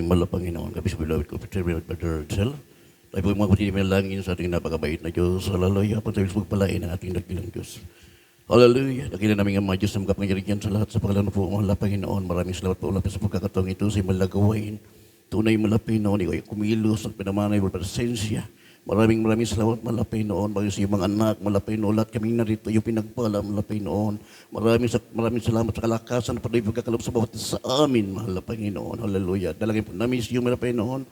ating mahal na Panginoon, kami sa beloved ko, Brother Edsel. Tayo po mga kapatid, manalangin sa ating napakabait na Diyos. Hallelujah, pang tayo pagpalain ang ating nagbilang Diyos. Hallelujah, nakila namin ang mga Diyos na makapangyarihan sa lahat sa pangalan po, mahal na Panginoon. Maraming salamat po ulit sa pagkakataong ito sa mahal na gawain. Tunay mahal na Panginoon, ikaw ay kumilos at pinamanay mo presensya. Maraming salamat, malapay noon. Bagay sa iyong mga anak, malapay noon. Lahat kaming narito, yung pinagpala, malapay noon. Maraming salamat sa kalakasan, patuloy pagkakalap sa bawat sa amin, mahal na Panginoon. Hallelujah. Dalangin po namin sa iyong malapay noon.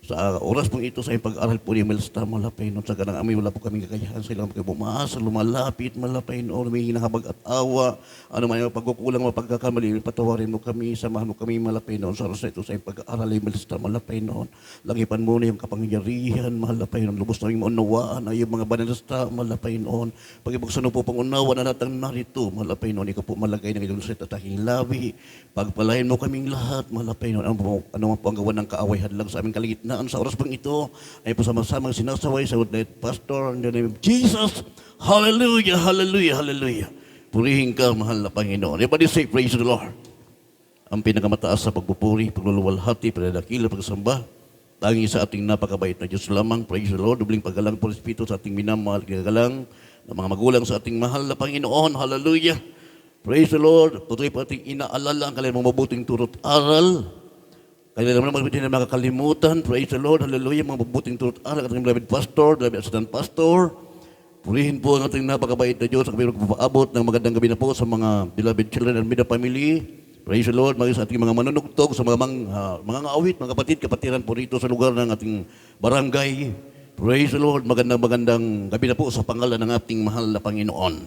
Sa oras pong ito, sa iyong pag-aral po ni Melsta, malapay noon. Sa ganang amin, wala po kaming kakayahan. Sa ilang pagkabumaasa, lumalapit, malapay noon. May hinahabag at awa. Ano man yung pagkukulang, mapagkakamali, patawarin mo kami, samahan mo kami, malapay noon. Sa oras na ito, sa iyong pag-aral ni Melsta, malapay noon. Lagipan mo na yung kapangyarihan, mahal na Panginoon. Lubos na yung maunawaan ay yung mga banalista, mahal na Panginoon. Pag-ibuksan po pang unawa na natang narito, mahal na Panginoon. Ikaw po malagay ng iyong sa tatahing labi. Pagpalain mo kaming lahat, mahal na Panginoon. Ano man po ang gawa ng kaaway hadlang sa aming kaligitnaan sa oras pang ito ay po sama-samang sinasaway sa Woodlight Pastor in the name of Jesus. Hallelujah, hallelujah, hallelujah. Purihin ka, mahal na Panginoon. Everybody say, praise the Lord. Ang pinakamataas sa pagpupuri, pagluluwalhati, pinadakila, pagsamba, tangi sa ating napakabait na Diyos lamang. Praise the Lord. Dubling paggalang po Espiritu sa ating minamahal, kagalang ng mga magulang sa ating mahal na Panginoon. Hallelujah. Praise the Lord. Tuloy po ating inaalala ang kanilang mabuting turot aral. Kaya naman hindi na makakalimutan. Praise the Lord. Hallelujah. Mga mabuting turot aral. Ating beloved pastor, beloved assistant pastor. Purihin po ang ating napakabait na Diyos. Kami magpapaabot ng magandang gabi na po sa mga beloved children and media family. Praise the Lord. Maging sa ating mga manunugtog, sa mga awit, mga kapatid, kapatiran po rito sa lugar ng ating barangay. Praise the Lord. Magandang gabi na po sa pangalan ng ating mahal na Panginoon.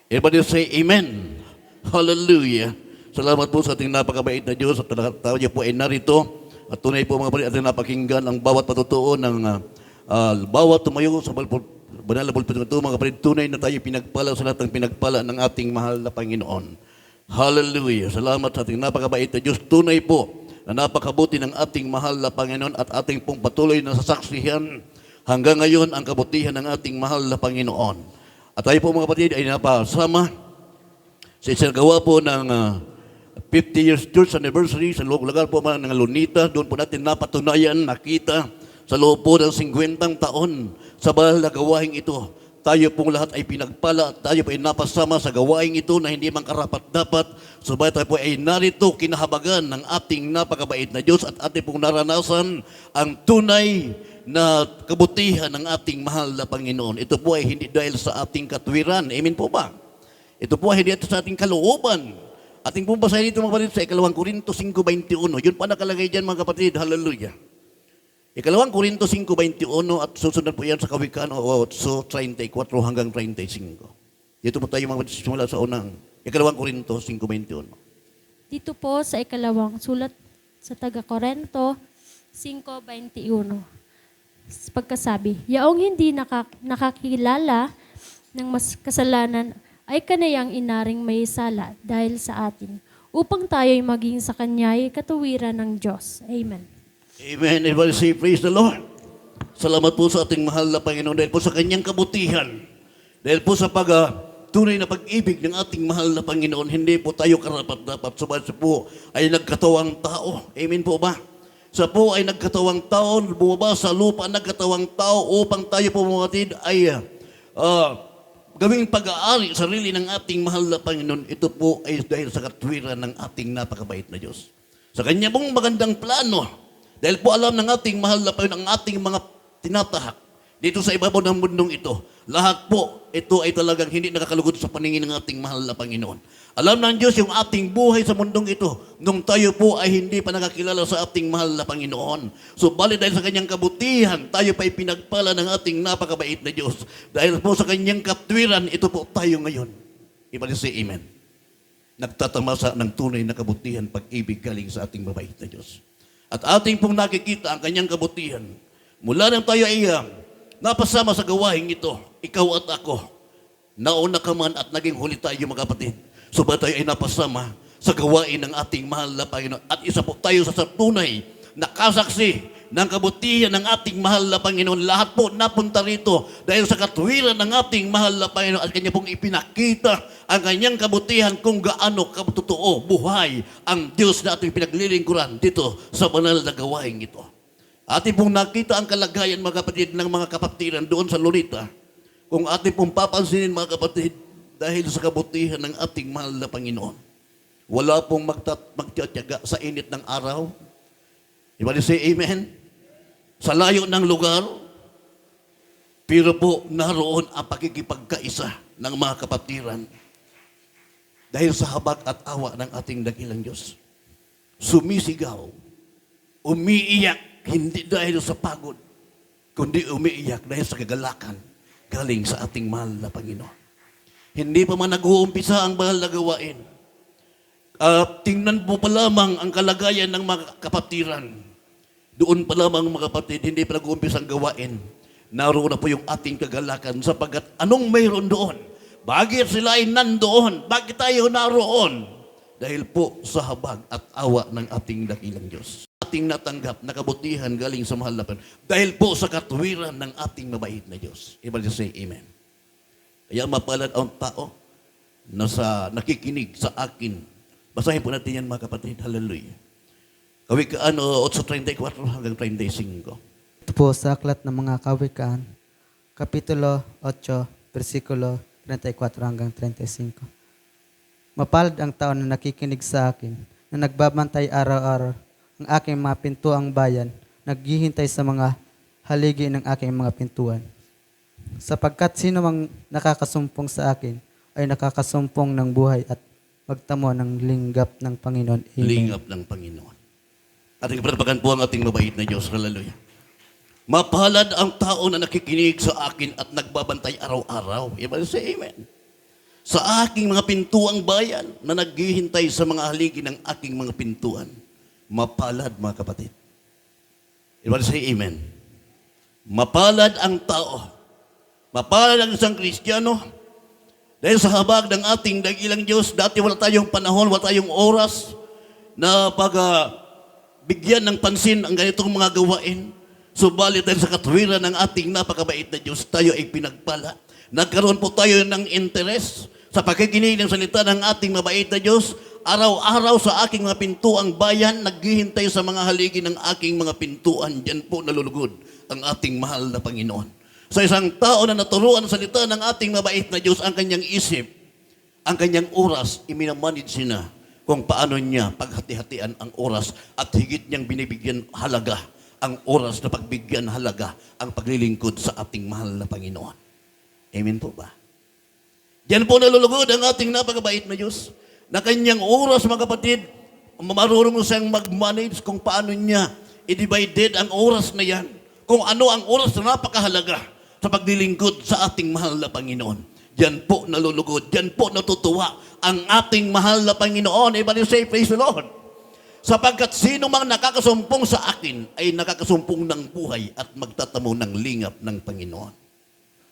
Everybody say Amen. Hallelujah. Salamat po sa ating napakabait na Diyos at tayo po ay narito. At tunay po mga kapatid, ating napakinggan ang bawat patutuo ng bawat tumayo sa banal na pulpito ito, mga kapatid, tunay na tayo pinagpala sa lahat ng pinagpala ng ating mahal na Panginoon. Hallelujah. Salamat sa ating napakabait na Diyos. Tunay po na napakabuti ng ating mahal na Panginoon at ating pong patuloy na sasaksihan hanggang ngayon ang kabutihan ng ating mahal na Panginoon. At tayo po mga kapatid ay napasama sa isang gawa po ng 50 years church anniversary sa lugar po ng Lunita. Doon po natin napatunayan, nakita sa loob po ng 50 taon sa banal na gawaing ito. Tayo pong lahat ay pinagpala, tayo po ay napasama sa gawaing ito na hindi man karapat-dapat. Subalit tayo po ay narito kinahabagan ng ating napakabait na Diyos at ating pong naranasan ang tunay na kabutihan ng ating mahal na Panginoon. Ito po ay hindi dahil sa ating katwiran. Amen po ba? Ito po ay hindi sa ating kalooban. Ating pong basahin dito mga kapatid sa 2 Korinto 5:21. Yun pa nakalagay dyan mga kapatid. Hallelujah. 2 Korinto 5:21 at susunod po yan sa Kawikaan 8:34 hanggang 35. Dito po tayo mga kapatid simula sa unang 2 Korinto 5:21. Dito po sa ikalawang sulat sa taga-Korento 5:21. Pagkasabi, yaong hindi nakakilala ng mas kasalanan ay kanayang inaring may sala dahil sa atin, upang tayo'y maging sa Kanya'y katuwiran ng Diyos. Amen. Amen. Everybody say, praise the Lord. Salamat po sa ating mahal na Panginoon dahil po sa Kanyang kabutihan. Dahil po sa tunay na pag-ibig ng ating mahal na Panginoon, hindi po tayo karapat-dapat. Subalit po ay nagkatawang tao. Amen po ba? Sa po ay nagkatawang tao, bumaba sa lupa, nagkatawang tao upang tayo po mga kapatid ay gawing pag-aari sa sarili ng ating mahal na Panginoon. Ito po ay dahil sa katwiran ng ating napakabait na Diyos. Sa Kanya pong magandang plano, dahil po alam ng ating mahal na Panginoon ang ating mga tinatahak dito sa ibabaw ng mundong ito. Lahat po, ito ay talagang hindi nakakalugod sa paningin ng ating mahal na Panginoon. Alam ng Diyos yung ating buhay sa mundong ito nung tayo po ay hindi pa nakakilala sa ating mahal na Panginoon. So, bali dahil sa Kanyang kabutihan, tayo pa ay pinagpala ng ating napakabait na Diyos. Dahil po sa Kanyang katwiran, ito po tayo ngayon. Ibalik say amen. Nagtatamasa ng tunay na kabutihan, pag-ibig galing sa ating mabait na Diyos. At ating pong nakikita ang Kanyang kabutihan. Mula nang tayo ay napasama sa gawaing ito, ikaw at ako, nauna ka man at naging huli tayo mga kapatid. Subalit tayo ay napasama sa gawain ng ating mahal na Panginoon. At isa po tayo sa tunay na kasaksi ng kabutihan ng ating mahal na Panginoon. Lahat po napunta rito dahil sa katwiran ng ating mahal na Panginoon at Kanya pong ipinakita ang Kanyang kabutihan kung gaano katotoo buhay ang Diyos na ating pinaglilingkuran dito sa banal na gawain ito. Ating pong nakita ang kalagayan, mga kapatid, ng mga kapatiran doon sa Lolita. Kung ating pong papansinin, mga kapatid, dahil sa kabutihan ng ating mahal na Panginoon, wala pong magtiyatyaga sa init ng araw. Everybody say amen? Sa layo ng lugar, pero po naroon ang pakikipagkaisa ng mga kapatiran dahil sa habag at awa ng ating dakilang Diyos. Sumisigaw, umiiyak, hindi dahil sa pagod, kundi umiiyak dahil sa kagalakan galing sa ating mahal na Panginoon. Hindi pa man nag-uumpisa ang mahal na gawain. Tingnan po pa lamang ang kalagayan ng mga kapatiran. Doon pa lamang, mga kapatid, hindi pa nag-uumpisa ang gawain. Naroon na po yung ating kagalakan sapagkat anong mayroon doon? Bakit sila ay nandoon? Bakit tayo naroon? Dahil po sa habag at awa ng ating dakilang Diyos. Ating natanggap na kabutihan galing sa mahal na Panginoon. Dahil po sa katwiran ng ating mabait na Diyos. Everybody say amen. Kaya mapalad ang tao na nakikinig sa akin. Basahin po natin yan, mga kapatid. Hallelujah. Kawikaan 8:34 hanggang 35. Ito po sa aklat ng mga Kawikaan, Kapitulo 8, versikulo 34 hanggang 35. Mapalad ang tao na nakikinig sa akin, na nagbabantay araw-araw ang aking mga pintuang bayan, naghihintay sa mga haligi ng aking mga pintuan. Sapagkat sino mang nakakasumpong sa akin ay nakakasumpong ng buhay at magtamo ng linggap ng Panginoon. Amen. Lingap ng Panginoon. Ating pagpagan po ang ating mabait na Diyos. Hallelujah. Mapalad ang tao na nakikinig sa akin at nagbabantay araw-araw. Everybody say amen. Sa aking mga pintuang bayan na naghihintay sa mga haligi ng aking mga pintuan. Mapalad, mga kapatid. Everybody say amen. Mapalad ang tao. Mapalad ang isang Kristiyano. Dahil sa habag ng ating dakilang Diyos, dati wala tayong panahon, wala tayong oras na bigyan ng pansin ang ganitong mga gawain. Subalit dahil sa katwiran ng ating napakabait na Diyos, tayo ay pinagpala. Nagkaroon po tayo ng interes sa pakikinig ng salita ng ating mabait na Diyos. Araw-araw sa aking mga pintuang bayan, naghihintay sa mga haligi ng aking mga pintuan. Diyan po nalulugod ang ating mahal na Panginoon. Sa isang tao na naturuan ang salita ng ating mabait na Diyos, ang kanyang isip, ang kanyang oras, iminamanage na kung paano niya paghati-hatian ang oras at higit niyang binibigyan halaga ang oras na pagbigyan halaga ang paglilingkod sa ating mahal na Panginoon. Amen po ba? Diyan po nalulugod ang ating napakabait na Diyos na kanyang oras, mga kapatid, marunong siyang mag-manage kung paano niya i-divided ang oras na yan, kung ano ang oras na napakahalaga sa paglilingkod sa ating mahal na Panginoon. Diyan po nalulugod, diyan po natutuwa ang ating mahal na Panginoon. Everybody say, praise the Lord. Sapagkat sino mang nakakasumpong sa akin ay nakakasumpong ng buhay at magtatamo ng lingap ng Panginoon.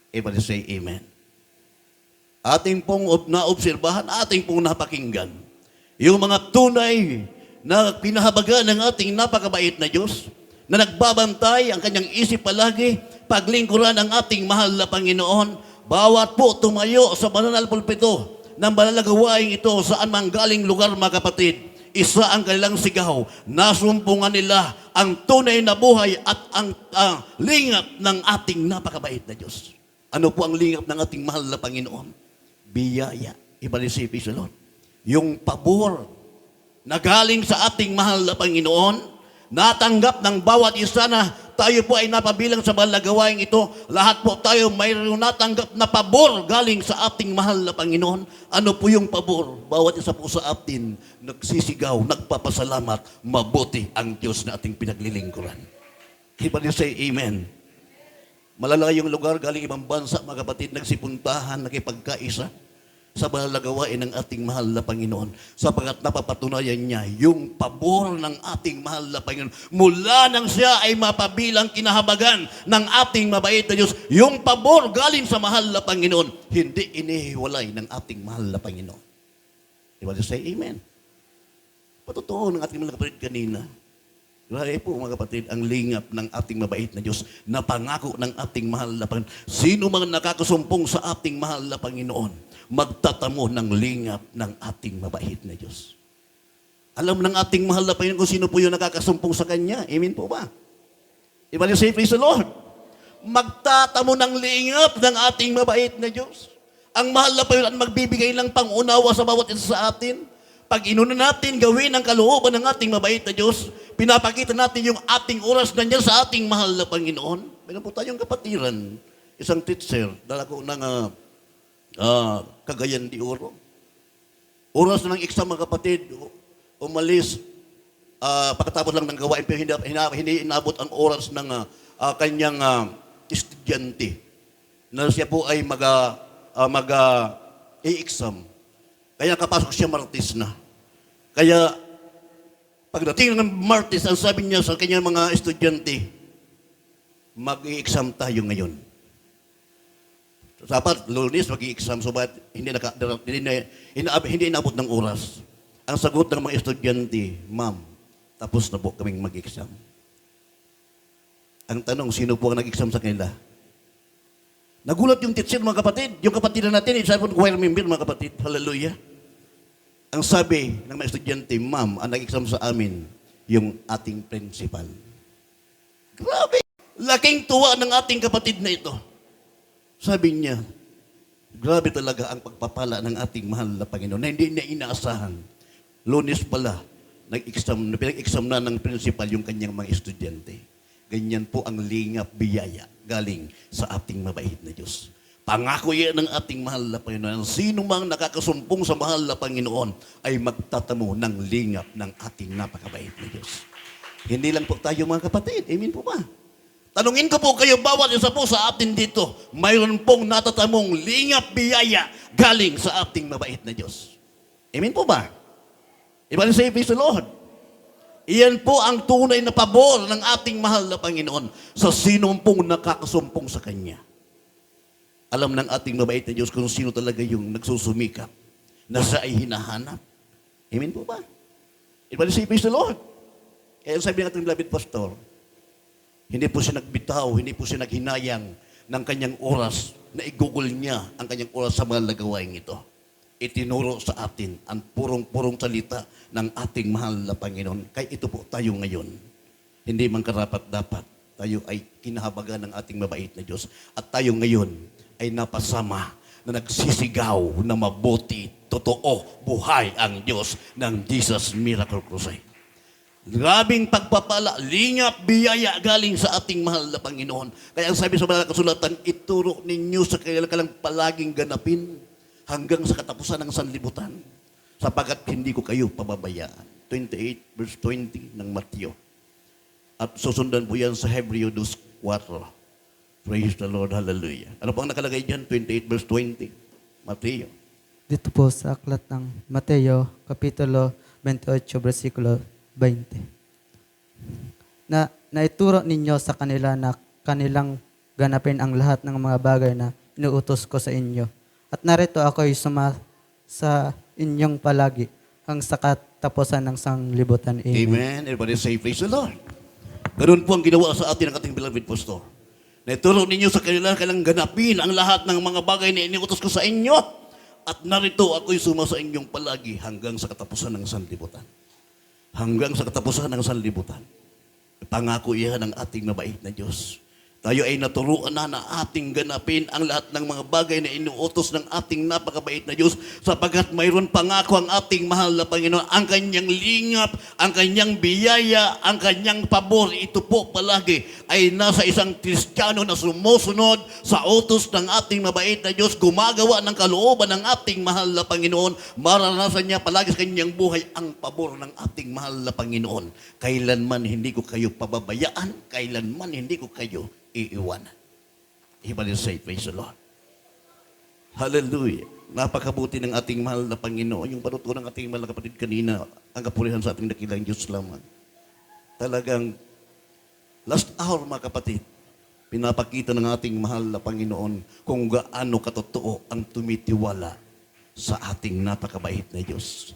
Everybody say amen. Ating pong naobserbahan, ating pong napakinggan, yung mga tunay na pinahabaga ng ating napakabait na Diyos, na nagbabantay ang kanyang isip palagi, paglingkuran ang ating mahal na Panginoon, bawat po tumayo sa banal pulpito ng banal na gawain ito, saan mang galing lugar, mga kapatid, isa ang kanilang sigaw, nasumpungan nila ang tunay na buhay at ang lingap ng ating napakabait na Diyos. Ano po ang lingap ng ating mahal na Panginoon? Biyaya. Ibalisipin sa Lord. Yung pabor na galing sa ating mahal na Panginoon, natanggap ng bawat isa na tayo po ay napabilang sa mahal na gawain ito. Lahat po tayo mayroon natanggap na pabor galing sa ating mahal na Panginoon. Ano po yung pabor? Bawat isa po sa atin nagsisigaw, nagpapasalamat, mabuti ang Diyos na ating pinaglilingkuran. Everybody say amen. Malalayong lugar, galing ibang bansa, mga kapatid, nagsipuntahan, nakipagkaisa sa mahal na gawain ng ating mahal na Panginoon, sapagkat napapatunayan niya yung pabor ng ating mahal na Panginoon. Mula nang siya ay mapabilang kinahabagan ng ating mabait na Diyos, yung pabor galing sa mahal na Panginoon, hindi inihiwalay ng ating mahal na Panginoon. Di ba say amen? Patotoo ng ating mga kapatid kanina, Grabe po mga kapatid, ang lingap ng ating mabait na Diyos na pangako ng ating mahal na Panginoon. Sino mang nakakasumpong sa ating mahal na Panginoon, magtatamo ng lingap ng ating mabait na Diyos. Alam ng ating mahal na Panginoon kung sino po yung nakakasumpong sa Kanya. Amen po ba? Diba niyo say, praise the Lord? Magtatamo ng lingap ng ating mabait na Diyos. Ang mahal na Panginoon ang magbibigay ng pangunawa sa bawat isa sa atin. Pag inuna natin gawin ang kalooban ng ating mabait na Diyos, pinapakita natin yung ating oras na niya sa ating mahal na Panginoon. Meron po tayong kapatiran, isang teacher, dala ko ng Cagayan de Oro. Oras na ng exam mga kapatid, umalis, pagkatapos lang ng gawain, pero hindi inabot ang oras ng kanyang estudyante na siya po ay mag-i-exam. Kaya kapasok siya Martes na. Kaya pagdating ng Martes, ang sabi niya sa kanyang mga estudyante, mag-i-exam tayo ngayon. Dapat Lunes mag-i-exam so but hindi inabot ng oras. Ang sagot ng mga estudyante, ma'am, tapos na po kaming mag-exam. Ang tanong, sino po ang nag-exam sa kanila? Nagulat yung teacher, mga kapatid. Yung kapatid na natin, isa po choir member, mga kapatid. Hallelujah. Ang sabi ng mga estudyante, ma'am, ang nag-exam sa amin, yung ating principal. Grabe! Laking tuwa ng ating kapatid na ito. Sabi niya, grabe talaga ang pagpapala ng ating mahal na Panginoon na hindi niya inaasahan. Lunes pala, pinag-exam na ng principal yung kanyang mga estudyante. Ganyan po ang lingap biyaya galing sa ating mabait na Diyos. Pangako yan ng ating mahal na Panginoon. Sino mang nakakasumpong sa mahal na Panginoon ay magtatamo ng lingap ng ating napakabait na Diyos. Hindi lang po tayo mga kapatid. Amen po ba? Tanungin ko po kayo, bawat isa po sa atin dito, mayroon pong natatamong lingap biyaya galing sa ating mabait na Diyos. Amen po ba? Everybody say, praise the Lord. Iyan po ang tunay na pabor ng ating mahal na Panginoon sa sino pong nakakasumpong sa Kanya. Alam ng ating mabait na Diyos kung sino talaga yung nagsusumikap na siya ay hinahanap. Amen po ba? Everybody say, praise the Lord. Kaya sabi ng ating beloved pastor, hindi po siya nagbitaw, hindi po siya naghinayang ng kanyang oras na igugol niya ang kanyang oras sa mga gawain ito. Itinuro sa atin ang purong-purong salita ng ating mahal na Panginoon. Kaya ito po tayo ngayon. Hindi man karapat-dapat. Tayo ay kinahabagan ng ating mabait na Diyos. At tayo ngayon ay napasama na nagsisigaw na mabuti, totoo, buhay ang Diyos ng Jesus Miracle Crusade. Grabing pagpapala, lingap, biyaya galing sa ating mahal na Panginoon. Kaya ang sabi sa mga kasulatan, ituro ninyo sa kailangang palaging ganapin hanggang sa katapusan ng sanlibutan, sapagkat hindi ko kayo pababayaan. 28 verse 20 ng Mateo. At susundan po yan sa Hebreo 2:4. Praise the Lord, hallelujah. Ano pang nakalagay dyan? 28 verse 20. Mateo. Dito po sa aklat ng Mateo, Kapitulo 28, versikulo 20. Na naituro ninyo sa kanila na kanilang ganapin ang lahat ng mga bagay na inuutos ko sa inyo. At narito ako'y sa inyong palagi hanggang sa katapusan ng sanglibutan. Amen. Amen. Everybody say, praise the Lord. Ganun po ang ginawa sa atin ng ating beloved pastor. Naituro ninyo sa kanila kailang ganapin ang lahat ng mga bagay na iniutos ko sa inyo. At narito ako'y sa inyong palagi hanggang sa katapusan ng sanlibutan. Hanggang sa katapusan ng sanlibutan. Pangako iyan ng ating mabait na Diyos. Tayo ay naturuan na ating ganapin ang lahat ng mga bagay na inuutos ng ating napakabait na Diyos sapagkat mayroon pangako ang ating mahal na Panginoon. Ang kanyang lingap, ang kanyang biyaya, ang kanyang pabor, ito po palagi ay nasa isang Kristiyano na sumusunod sa utos ng ating mabait na Diyos, gumagawa ng kalooban ng ating mahal na Panginoon. Maranasan niya palagi sa kanyang buhay ang pabor ng ating mahal na Panginoon. Kailanman hindi ko kayo pababayaan, kailanman hindi ko kayo iiwanan. Everybody say, praise the Lord. Hallelujah. Napakabuti ng ating mahal na Panginoon. Yung panutunan ng ating mahal na kapatid kanina, ang kapurihan sa ating dakilang Diyos lamang. Talagang last hour mga kapatid, pinapakita ng ating mahal na Panginoon kung gaano katotoo ang tumitiwala sa ating napakabait na Diyos.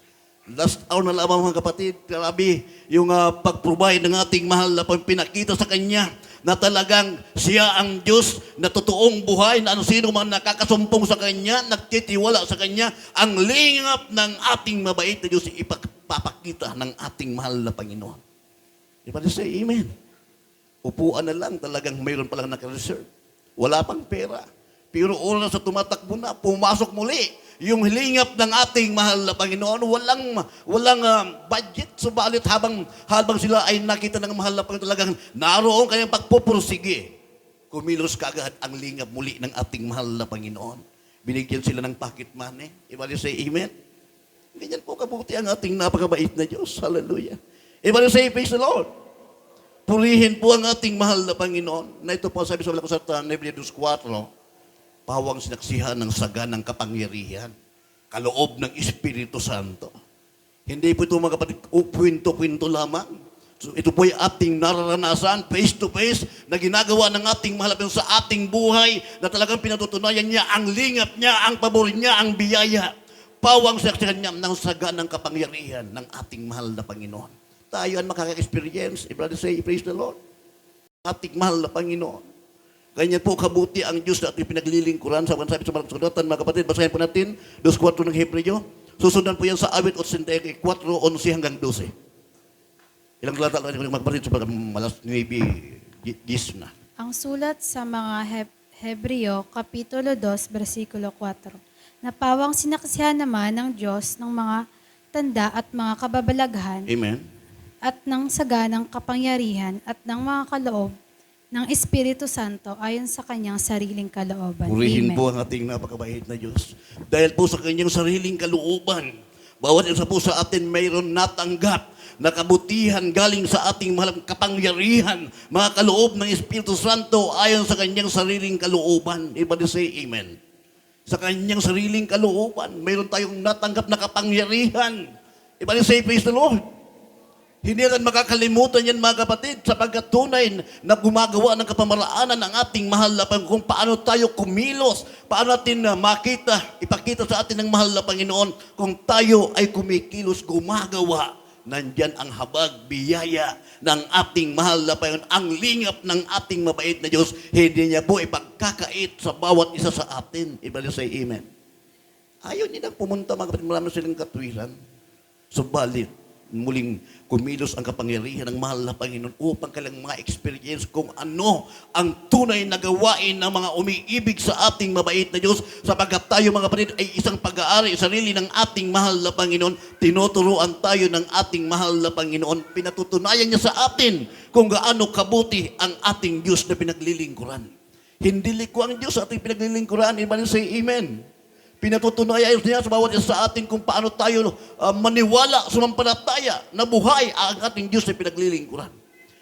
Last hour na lamang mga kapatid, grabe yung pag-provide ng ating mahal na pinakita sa Kanya na talagang siya ang Diyos na totoong buhay, na ano sino man nakakasumpong sa Kanya, nagtitiwala sa Kanya, ang lingap ng ating mabait na Diyos ipapakita ng ating mahal na Panginoon. Di ba say amen? Upuan na lang, talagang mayroon palang naka-reserve. Wala pang pera. Pero oras sa tumatakbo na, pumasok muli yung hilingap ng ating mahal na Panginoon. Walang budget. Subalit habang sila ay nakita ng mahal na Panginoon, talagang naroon kanyang pagpupursige. Kumilos kagad ang lingap muli ng ating mahal na Panginoon. Binigyan sila ng pocket money. Everybody say amen? Ganyan po kabuti ang ating napakabait na Diyos. Hallelujah. Everybody say praise the Lord. Purihin po ang ating mahal na Panginoon. Na ito po sabi sa Malakusatan, Hebreos 4, pawang sinaksihan ng saganang kapangyarihan, kaloob ng Espiritu Santo. Hindi po ito mga kapatid, kwento-kwento lamang. So, ito po ay ating nararanasan, face to face, na ginagawa ng ating mahal na sa ating buhay, na talagang pinatutunayan niya ang lingap niya, ang pabor niya, ang biyaya. Pawang sinaksihan niya ng saganang kapangyarihan ng ating mahal na Panginoon. Tayo ang makaka-experience. Brother say, praise the Lord. Ating mahal na Panginoon. Ganyan po kabuti ang Diyos na ating pinaglilingkuran. Sabi sa Malakusatan, mga kapatid, basahin po natin, 2.4 ng Hebreo. Susundan po yan sa awit 84, 11 hanggang 12. Ilang talata lang mga kapatid, sa malas 9, 10 na. Ang sulat sa mga Hebreo, Kapitulo 2, versikulo 4. Napawang sinaksihan naman ng Diyos ng mga tanda at mga kababalaghan Amen. at ng saganang kapangyarihan at ng mga kaloob ng Espiritu Santo ayon sa kanyang sariling kalooban. Purihin Amen. po ang ating napakabait na Diyos. Dahil po sa kanyang sariling kalooban, bawat isa po sa atin mayroon natanggap na kabutihan galing sa ating mahalang kapangyarihan, mga kaloob ng Espiritu Santo ayon sa kanyang sariling kalooban. Everybody say amen. Sa kanyang sariling kalooban, mayroon tayong natanggap na kapangyarihan. Everybody say praise the Lord. Hindi natin makakalimutan yan mga kapatid sapagkat tunay na gumagawa ng kapamaraanan ng ating mahal na Panginoon kung paano tayo kumilos, paano natin ipakita sa atin ng mahal na Panginoon kung tayo ay kumikilos, gumagawa. Nandyan ang habag, biyaya ng ating mahal na Panginoon, ang lingap ng ating mabait na Diyos, hindi niya po ipagkakait sa bawat isa sa atin. Ibalik say amen. Ayaw niya na pumunta mga kapatid, marami silang katwiran. Subalit, muling kumilos ang kapangyarihan ng mahal na Panginoon upang kailang mga experience kung ano ang tunay na gawain ng mga umiibig sa ating mabait na Diyos sapagkat tayo mga kapatid ay isang pag-aari sarili ng ating mahal na Panginoon. Tinuturuan tayo ng ating mahal na Panginoon. Pinatutunayan niya sa atin kung gaano kabuti ang ating Diyos na pinaglilingkuran. Hindi liko ang Diyos sa ating pinaglilingkuran. Ibang say amen. Pinatutunayan niya sa bawat isa sa atin kung paano tayo maniwala, sumampalataya na buhay ang ating Diyos na pinaglilingkuran.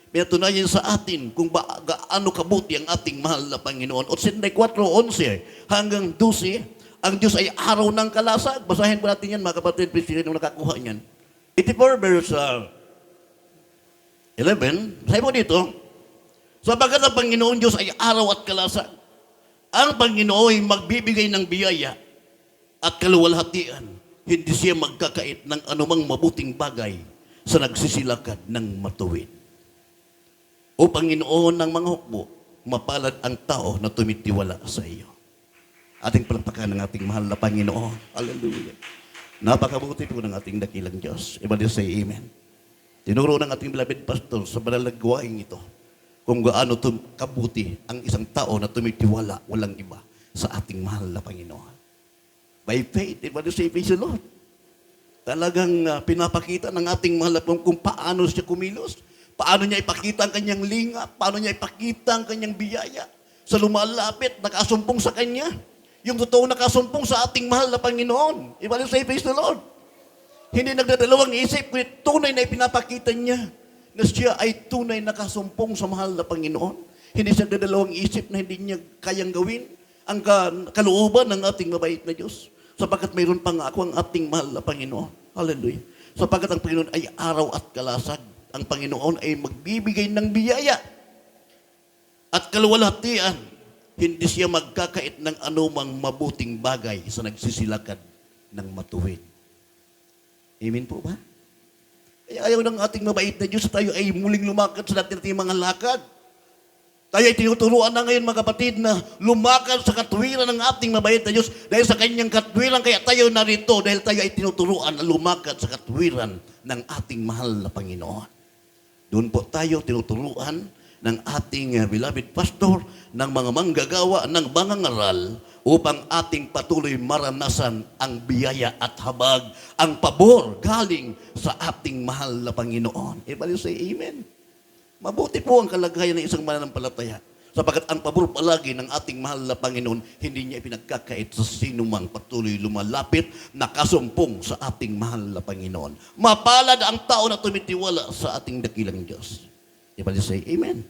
Pinatunayan sa atin kung gaano kabuti ang ating mahal na Panginoon. 84:11 hanggang 12, ang Diyos ay araw ng kalasag. Basahin po natin yan mga kapatid, please, sino nakakuha niyan. 84 verse 11, sabi po dito, sapagkat ang Panginoon Diyos ay araw at kalasag. Ang Panginoon ay magbibigay ng biyaya at kaluwalhatian, hindi siya magkakait ng anumang mabuting bagay sa nagsisilakad ng matuwid. O Panginoon ng mga hukbo, mapalad ang tao na tumitiwala sa iyo. Ating palampakan ng ating mahal na Panginoon. Hallelujah. Napakabuti po ng ating dakilang Diyos. Everybody say amen. Tinuro ng ating beloved pastor sa banal na gawain ito kung gaano kabuti ang isang tao na tumitiwala walang iba sa ating mahal na Panginoon. By faith, everybody say praise the Lord. Talagang pinapakita ng ating mahal na Panginoon kung paano siya kumilos, paano niya ipakita ang kanyang lingap, paano niya ipakita ang kanyang biyaya sa lumalapit, nakasumpong sa kanya. Yung totoong nakasumpong sa ating mahal na Panginoon. Everybody say praise the Lord. Hindi nagdadalawang isip, kundi tunay na ipinapakita niya na siya ay tunay nakasumpong sa mahal na Panginoon. Hindi siya nagdadalawang isip na hindi niya kayang gawin ang kalooban ng ating mabait na Diyos. Sapagkat mayroon pangako ang ating mahal na Panginoon. Hallelujah. Sapagkat ang Panginoon ay araw at kalasag. Ang Panginoon ay magbibigay ng biyaya at kaluwalhatian. Hindi siya magkakait ng anumang mabuting bagay sa nagsisilakad ng matuwid. Amen po ba? Kaya ayaw ng ating mabait na Diyos tayo ay muling lumakad sa nating mga lakad. Tayo ay tinuturuan na ngayon mga kapatid na lumakad sa katwiran ng ating mabait na Diyos dahil sa kanyang katwiran. Kaya tayo narito dahil tayo ay tinuturuan na lumakad sa katwiran ng ating mahal na Panginoon. Doon po tayo tinuturuan ng ating beloved pastor, ng mga manggagawa, ng mangangaral upang ating patuloy maranasan ang biyaya at habag, ang pabor galing sa ating mahal na Panginoon. Everybody say amen. Mabuti po ang kalagayan ng isang mananampalataya sapagkat ang pabor palagi ng ating mahal na Panginoon hindi niya ipinagkakait sa sinumang patuloy lumalapit na kasumpong sa ating mahal na Panginoon. Mapalad ang tao na tumitiwala sa ating dakilang Diyos. Everybody say amen.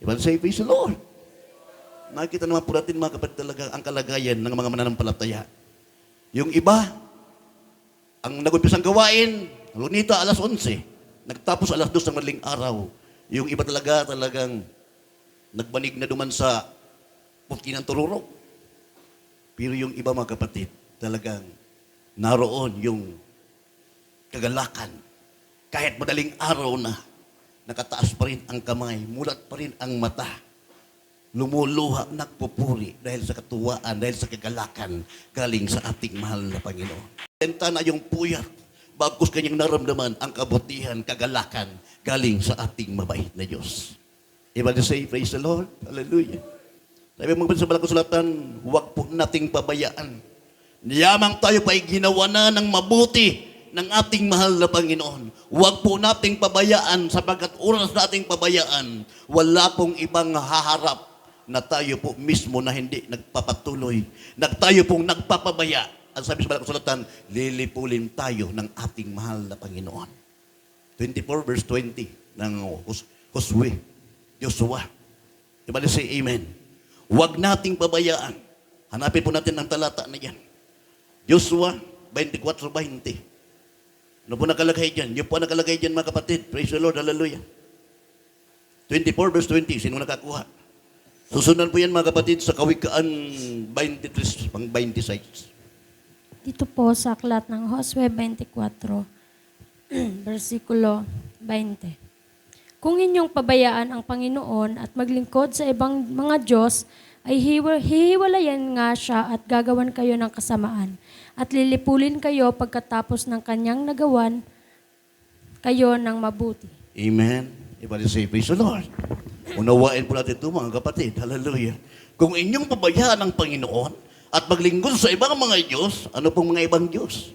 Everybody say praise the Lord. Nakikita naman po natin mga kapatid talaga ang kalagayan ng mga mananampalataya. Yung iba, ang nag-umpisang gawain, lunita alas 11. Nagtapos alas 2 ng madaling araw. Yung iba talagang nagbanig na duman sa puti ng tururok. Pero yung iba mga kapatid, talagang naroon yung kagalakan. Kahit madaling araw na, nakataas pa rin ang kamay, mulat pa rin ang mata. Lumuluha, nagpupuri dahil sa katuwaan, dahil sa kagalakan galing sa ating mahal na Panginoon. Tenta na yung puyat, bagkus kanyang naramdaman ang kabutihan, kagalakan galing sa ating mabait na Diyos. Everybody say, praise the Lord. Hallelujah. Sabi mga sa Balang Kasulatan, huwag po nating pabayaan. Niyamang tayo pa ay ginawa na ng mabuti ng ating mahal na Panginoon. Huwag po nating pabayaan sapagkat oras na ating pabayaan, wala pong ibang haharap na tayo po mismo na hindi nagpapatuloy. Tayo pong nagpapabaya. Ang sabi sa Balang Kasulatan, lilipulin tayo ng ating mahal na Panginoon. 24 verse 20 ng Joshua. Ibalik say amen. Huwag nating pabayaan. Hanapin po natin ang talata na yan. Joshua 24:20. Ano po nakalagay dyan? Yung po nakalagay dyan mga kapatid. Praise the Lord. Hallelujah. 24 verse 20. Sino nakakuha? Susundan po yan mga kapatid sa Kawikaan 23 pang 26. Dito po sa aklat ng Josue 24, versikulo 20. Kung inyong pabayaan ang Panginoon at maglingkod sa ibang mga Diyos, ay hihiwalayan nga siya at gagawan kayo ng kasamaan. At lilipulin kayo pagkatapos ng kanyang nagawan kayo ng mabuti. Amen. Everybody say, praise the Lord. Unawain po natin ito mga kapatid. Hallelujah. Kung inyong pabayaan ang Panginoon at maglingkod sa ibang mga Diyos, ano pong mga ibang Diyos?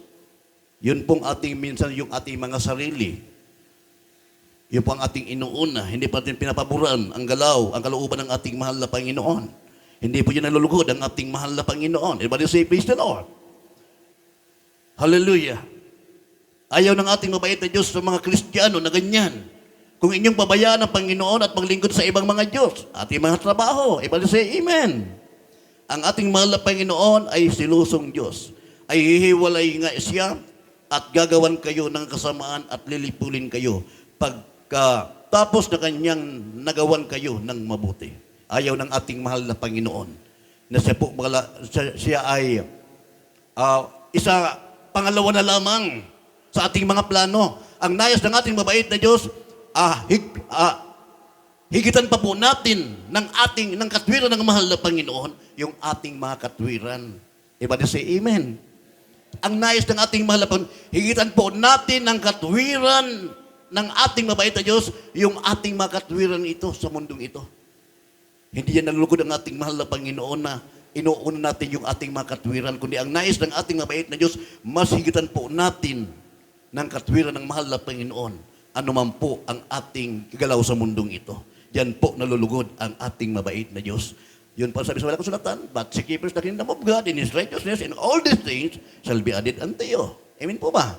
Yun pong ating minsan yung ating mga sarili. Yun po ang ating inuuna. Hindi pa natin pinapaboran ang galaw, ang kalooban ng ating mahal na Panginoon. Hindi po yun nalulugod ang ating mahal na Panginoon. Everybody say, praise the Lord. Hallelujah. Ayaw ng ating mabait na Diyos sa mga Kristiyano na ganyan. Kung inyong pabayaan ang Panginoon at maglingkod sa ibang mga Diyos, ating mga trabaho, everybody say, amen. Ang ating mahal na Panginoon ay silusong Diyos. Ay hihiwalay nga siya at gagawan kayo ng kasamaan at lilipulin kayo pagkatapos na kanyang nagawan kayo ng mabuti. Ayaw ng ating mahal na Panginoon na siya ay pangalawa na lamang sa ating mga plano. Ang nais ng ating mabait na Diyos, higitan pa po natin ng katwiran ng mahal na Panginoon, yung ating mga katwiran. Everybody say amen. Ang nais ng ating mahal na Panginoon, higitan po natin ng katwiran ng ating mabait na Diyos, yung ating mga katwiran ito sa mundong ito. Hindi yan nalulugod ang ating mahal na Panginoon na inuuna natin yung ating mga katwiran, kundi ang nais ng ating mabait na Diyos, mas higitan po natin ng katwiran ng mahal na Panginoon, anuman po ang ating galaw sa mundong ito. Yan po nalulugod ang ating mabait na Diyos. Yun po sabi sa Balang Kasulatan, but seek ye first the kingdom of God in His righteousness, and all these things shall be added unto you. Amen po ba?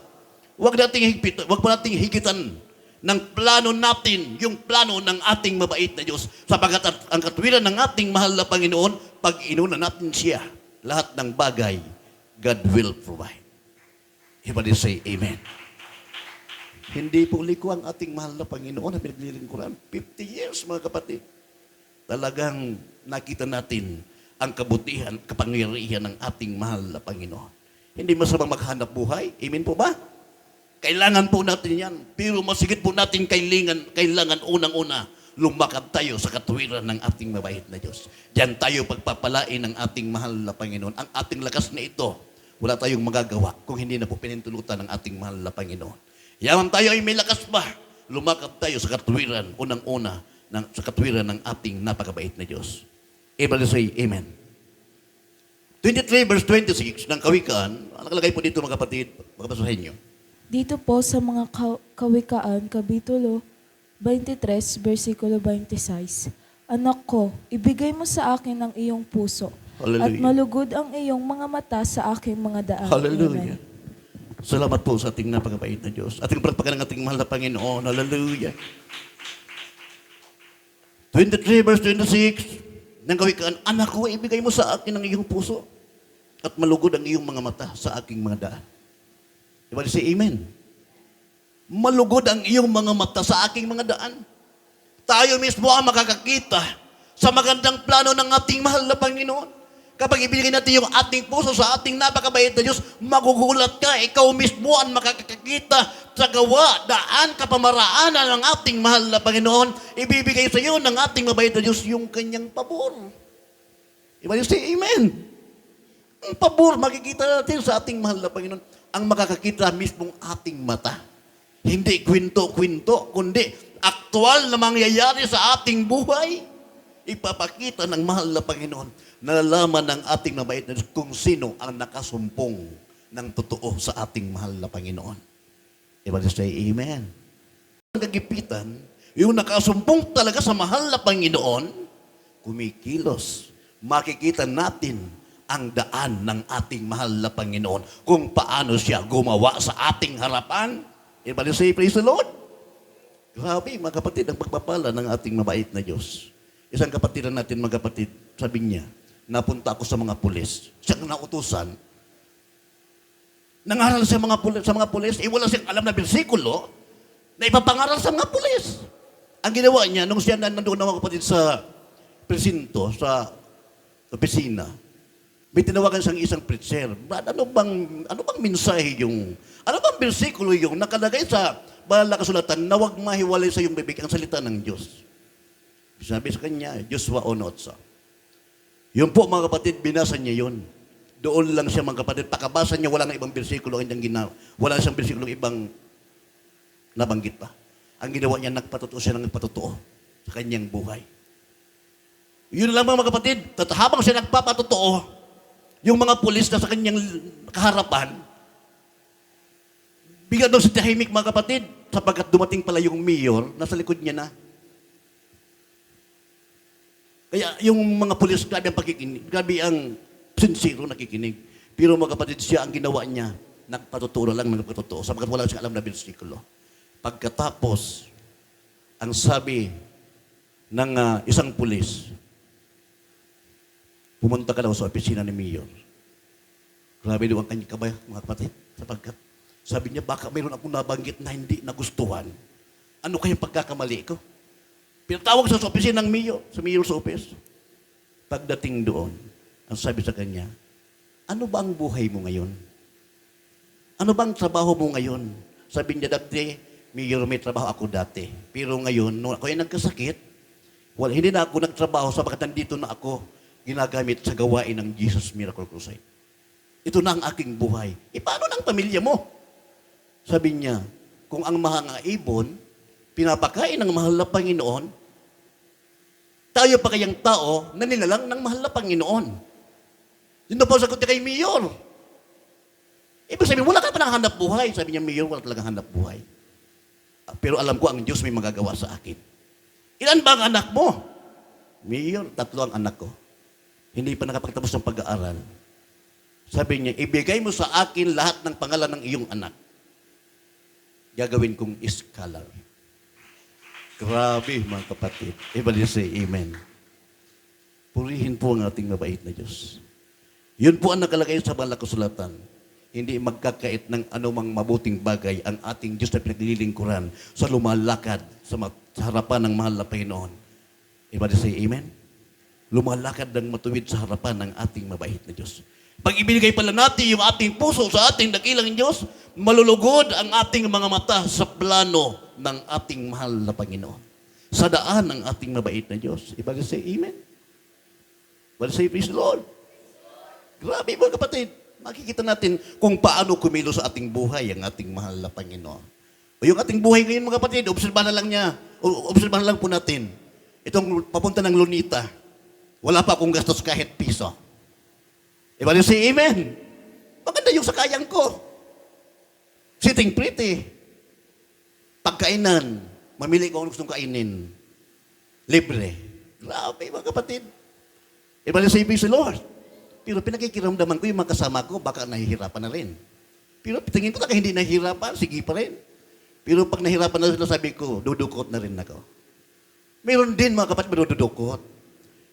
Huwag po nating higitan ng plano natin, yung plano ng ating mabait na Diyos. Sapagat ang katwiran ng ating mahal na Panginoon, pag inuna natin siya, lahat ng bagay, God will provide. Everybody say amen. Hindi po liko ang ating mahal na Panginoon na pinaglilingkuran. 50 years, mga kapatid. Talagang nakita natin ang kabutihan, kapangyarihan ng ating mahal na Panginoon. Hindi masamang maghanap buhay. Amen po ba? Kailangan po natin yan. Pero masigit po natin kailangan unang-una, lumakad tayo sa katuwiran ng ating mabait na Diyos. Diyan tayo pagpapalain ng ating mahal na Panginoon. Ang ating lakas na ito, wala tayong magagawa kung hindi na po pinintulutan ng ating mahal na Panginoon. Yaman tayo ay may lakas pa, lumakad tayo sa katuwiran, unang-una, sa katuwiran ng ating napakabait na Diyos. Everybody say Amen. 23 verse 26 ng Kawikaan, nakalagay po dito mga kapatid, magbabasahin nyo. Dito po sa mga kawikaan, Kapitulo 23, versikulo 26. Anak ko, ibigay mo sa akin ang iyong puso. At Hallelujah. malugod ang iyong mga mata sa aking mga daan. Hallelujah. Amen. Salamat po sa ating napakabait na Diyos. Ating palakpakan ng ating mahal na Panginoon. Hallelujah. 23 verse 26 ng Kawikaan, anak ko, ibigay mo sa akin ang iyong puso at malugod ang iyong mga mata sa aking mga daan. Everybody say Amen. Malugod ang iyong mga mata sa aking mga daan. Tayo mismo ang makakakita sa magandang plano ng ating mahal na Panginoon. Kapag ibigay natin yung ating puso sa ating napakabait na Diyos, magugulat ka, ikaw mismo ang makakakita sa gawa, daan, kapamaraanan ng ating mahal na Panginoon. Ibibigay sa iyo ng ating mabait na Diyos yung kanyang pabor. Iba say Amen. Ang pabor, makikita natin sa ating mahal na Panginoon. Ang makakakita mismong ating mata. Hindi kwento-kwento, kundi aktual na mangyayari sa ating buhay. Ipapakita ng mahal na Panginoon. Nalalaman ng ating mabait na Diyos kung sino ang nakasumpong ng totoo sa ating mahal na Panginoon. Everybody say Amen. Ang kagipitan, yung nakasumpong talaga sa mahal na Panginoon, kumikilos. Makikita natin ang daan ng ating mahal na Panginoon kung paano siya gumawa sa ating harapan. Everybody say praise the Lord. Grabe, mga kapatid, ang pagpapala ng ating mabait na Diyos. Isang kapatiran natin, mga kapatid, sabi niya, napunta ako sa mga pulis. Siyang nautusan. Nangaral sa mga pulis, wala siyang alam na bersikulo na ipapangaral sa mga pulis. Ang ginawa niya, nung siya nandoon na mga kapatid sa presinto, sa opisina, may tinawagan siyang isang preacher. Ano bang mensahe yung, ano bang bersikulo yung nakalagay sa banal na kasulatan na huwag mahiwalay sa iyong bibig ang salita ng Diyos? Sabi sa kanya, Joshua 1:8. Yun po mga kapatid, binasa niya yun. Doon lang siya mga kapatid. Pakabasa niya, wala nang ibang bersikulo ang ginawa. Wala siyang bersikulo ibang nabanggit pa. Ang ginawa niya, nagpatotoo siya ng nagpatotoo sa kanyang buhay. Yun lang mga kapatid. Habang siya nagpapatotoo, yung mga pulis na sa kanyang kaharapan, bigla daw si tahimik mga kapatid, sapagkat dumating pala yung mayor, nasa likod niya na. Kaya yung mga pulis, grabe ang pakikinig, grabe ang sincero nakikinig. Pero mga kapatid, siya ang ginawa niya, nagpatuturo lang, nagpatuturo, sapagkat wala siyang alam na bersikulo. Pagkatapos, ang sabi ng isang pulis, pumunta ka daw sa opisina ni Mayor. Grabe daw ang kanyang kabay, mga kapatid, sapagkat sabi niya, baka mayroon akong nabanggit na hindi nagustuhan. Ano kayang pagkakamali ko? Pinatawag sa opisina ng Mayor, sa Mayor's office. Pagdating doon, ang sabi sa kanya, ano ba ang buhay mo ngayon? Ano bang trabaho mo ngayon? Sabi niya, dati, Mayor, may trabaho ako dati. Pero ngayon, nung ako ay nagkasakit, hindi na ako nagtrabaho sapagkat nandito na ako ginagamit sa gawain ng Jesus Miracle Crusade. Ito na ang aking buhay. Paano ng pamilya mo? Sabi niya, kung ang mga ibon, pinapakain ng mahal na Panginoon, tayo pa kayang tao na nilalang ng mahal na Panginoon. Yun na po sagot niya kay Mayor. Ibig sabihin, wala ka pa hanap buhay. Sabi niya, Mayor, wala talagang hanap buhay. Pero alam ko, ang Diyos may magagawa sa akin. Ilan ba ang anak mo? Mayor, 3 ang anak ko. Hindi pa nakapagtapos ng pag-aaral. Sabi niya, ibigay mo sa akin lahat ng pangalan ng iyong anak. Gagawin kong scholar. Grabe, mga kapatid. Everybody say Amen. Purihin po ang ating mabait na Diyos. Yun po ang nakalagay sa banal na kasulatan. Hindi magkakait ng anumang mabuting bagay ang ating Diyos na pinaglilingkuran sa lumalakad sa harapan ng mahal na Panginoon. Everybody say Amen. Lumalakad ng matuwid sa harapan ng ating mabait na Diyos. Pag ibinigay pala natin yung ating puso sa ating dakilang Diyos, malulugod ang ating mga mata sa plano ng ating mahal na Panginoon. Sa daan ng ating mabait na Diyos. Ibig say amen. Well, say praise the Lord. Grabe mga kapatid. Makikita natin kung paano kumilo sa ating buhay ang ating mahal na Panginoon. O yung ating buhay ngayon mga kapatid, obserbahan lang po natin. Itong papunta ng Lunita, wala pa akong gastos kahit piso. Ibig say amen. Maganda yung sakayan ko. Sitting pretty. Pagkainan, mamili ko kung gustong kainin. Libre. Grabe mga kapatid. Ibig say praise the Lord. Pero pinakikiramdaman ko yung mga kasama ko, baka nahihirapan na rin. Pero tingin ko talaga hindi nahihirapan, sige pa rin. Pero pag nahihirapan na sila, sabi ko, dudukot na rin ako. Meron din mga kapatid, dudukot.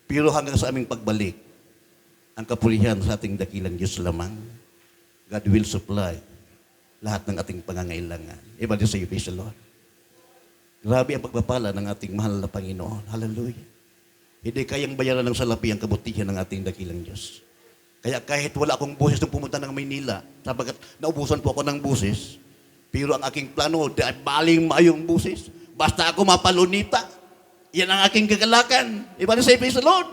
Pero hanggang sa aming pagbalik, ang kapulihan sa ating dakilang Diyos lamang, God will supply lahat ng ating pangangailangan. Iba din sa iyo, praise the Lord. Grabe ang pagpapala ng ating mahal na Panginoon. Hallelujah. Hindi kayang bayaran ng salapi ang kabutihan ng ating dakilang Diyos. Kaya kahit wala akong buses nung pumunta ng Maynila, sabagat naubusan po ako ng buses, pero ang aking plano, baling mayong buses, basta ako mapalunita, yan ang aking kagalakan. Iba din sa iyo, praise the Lord.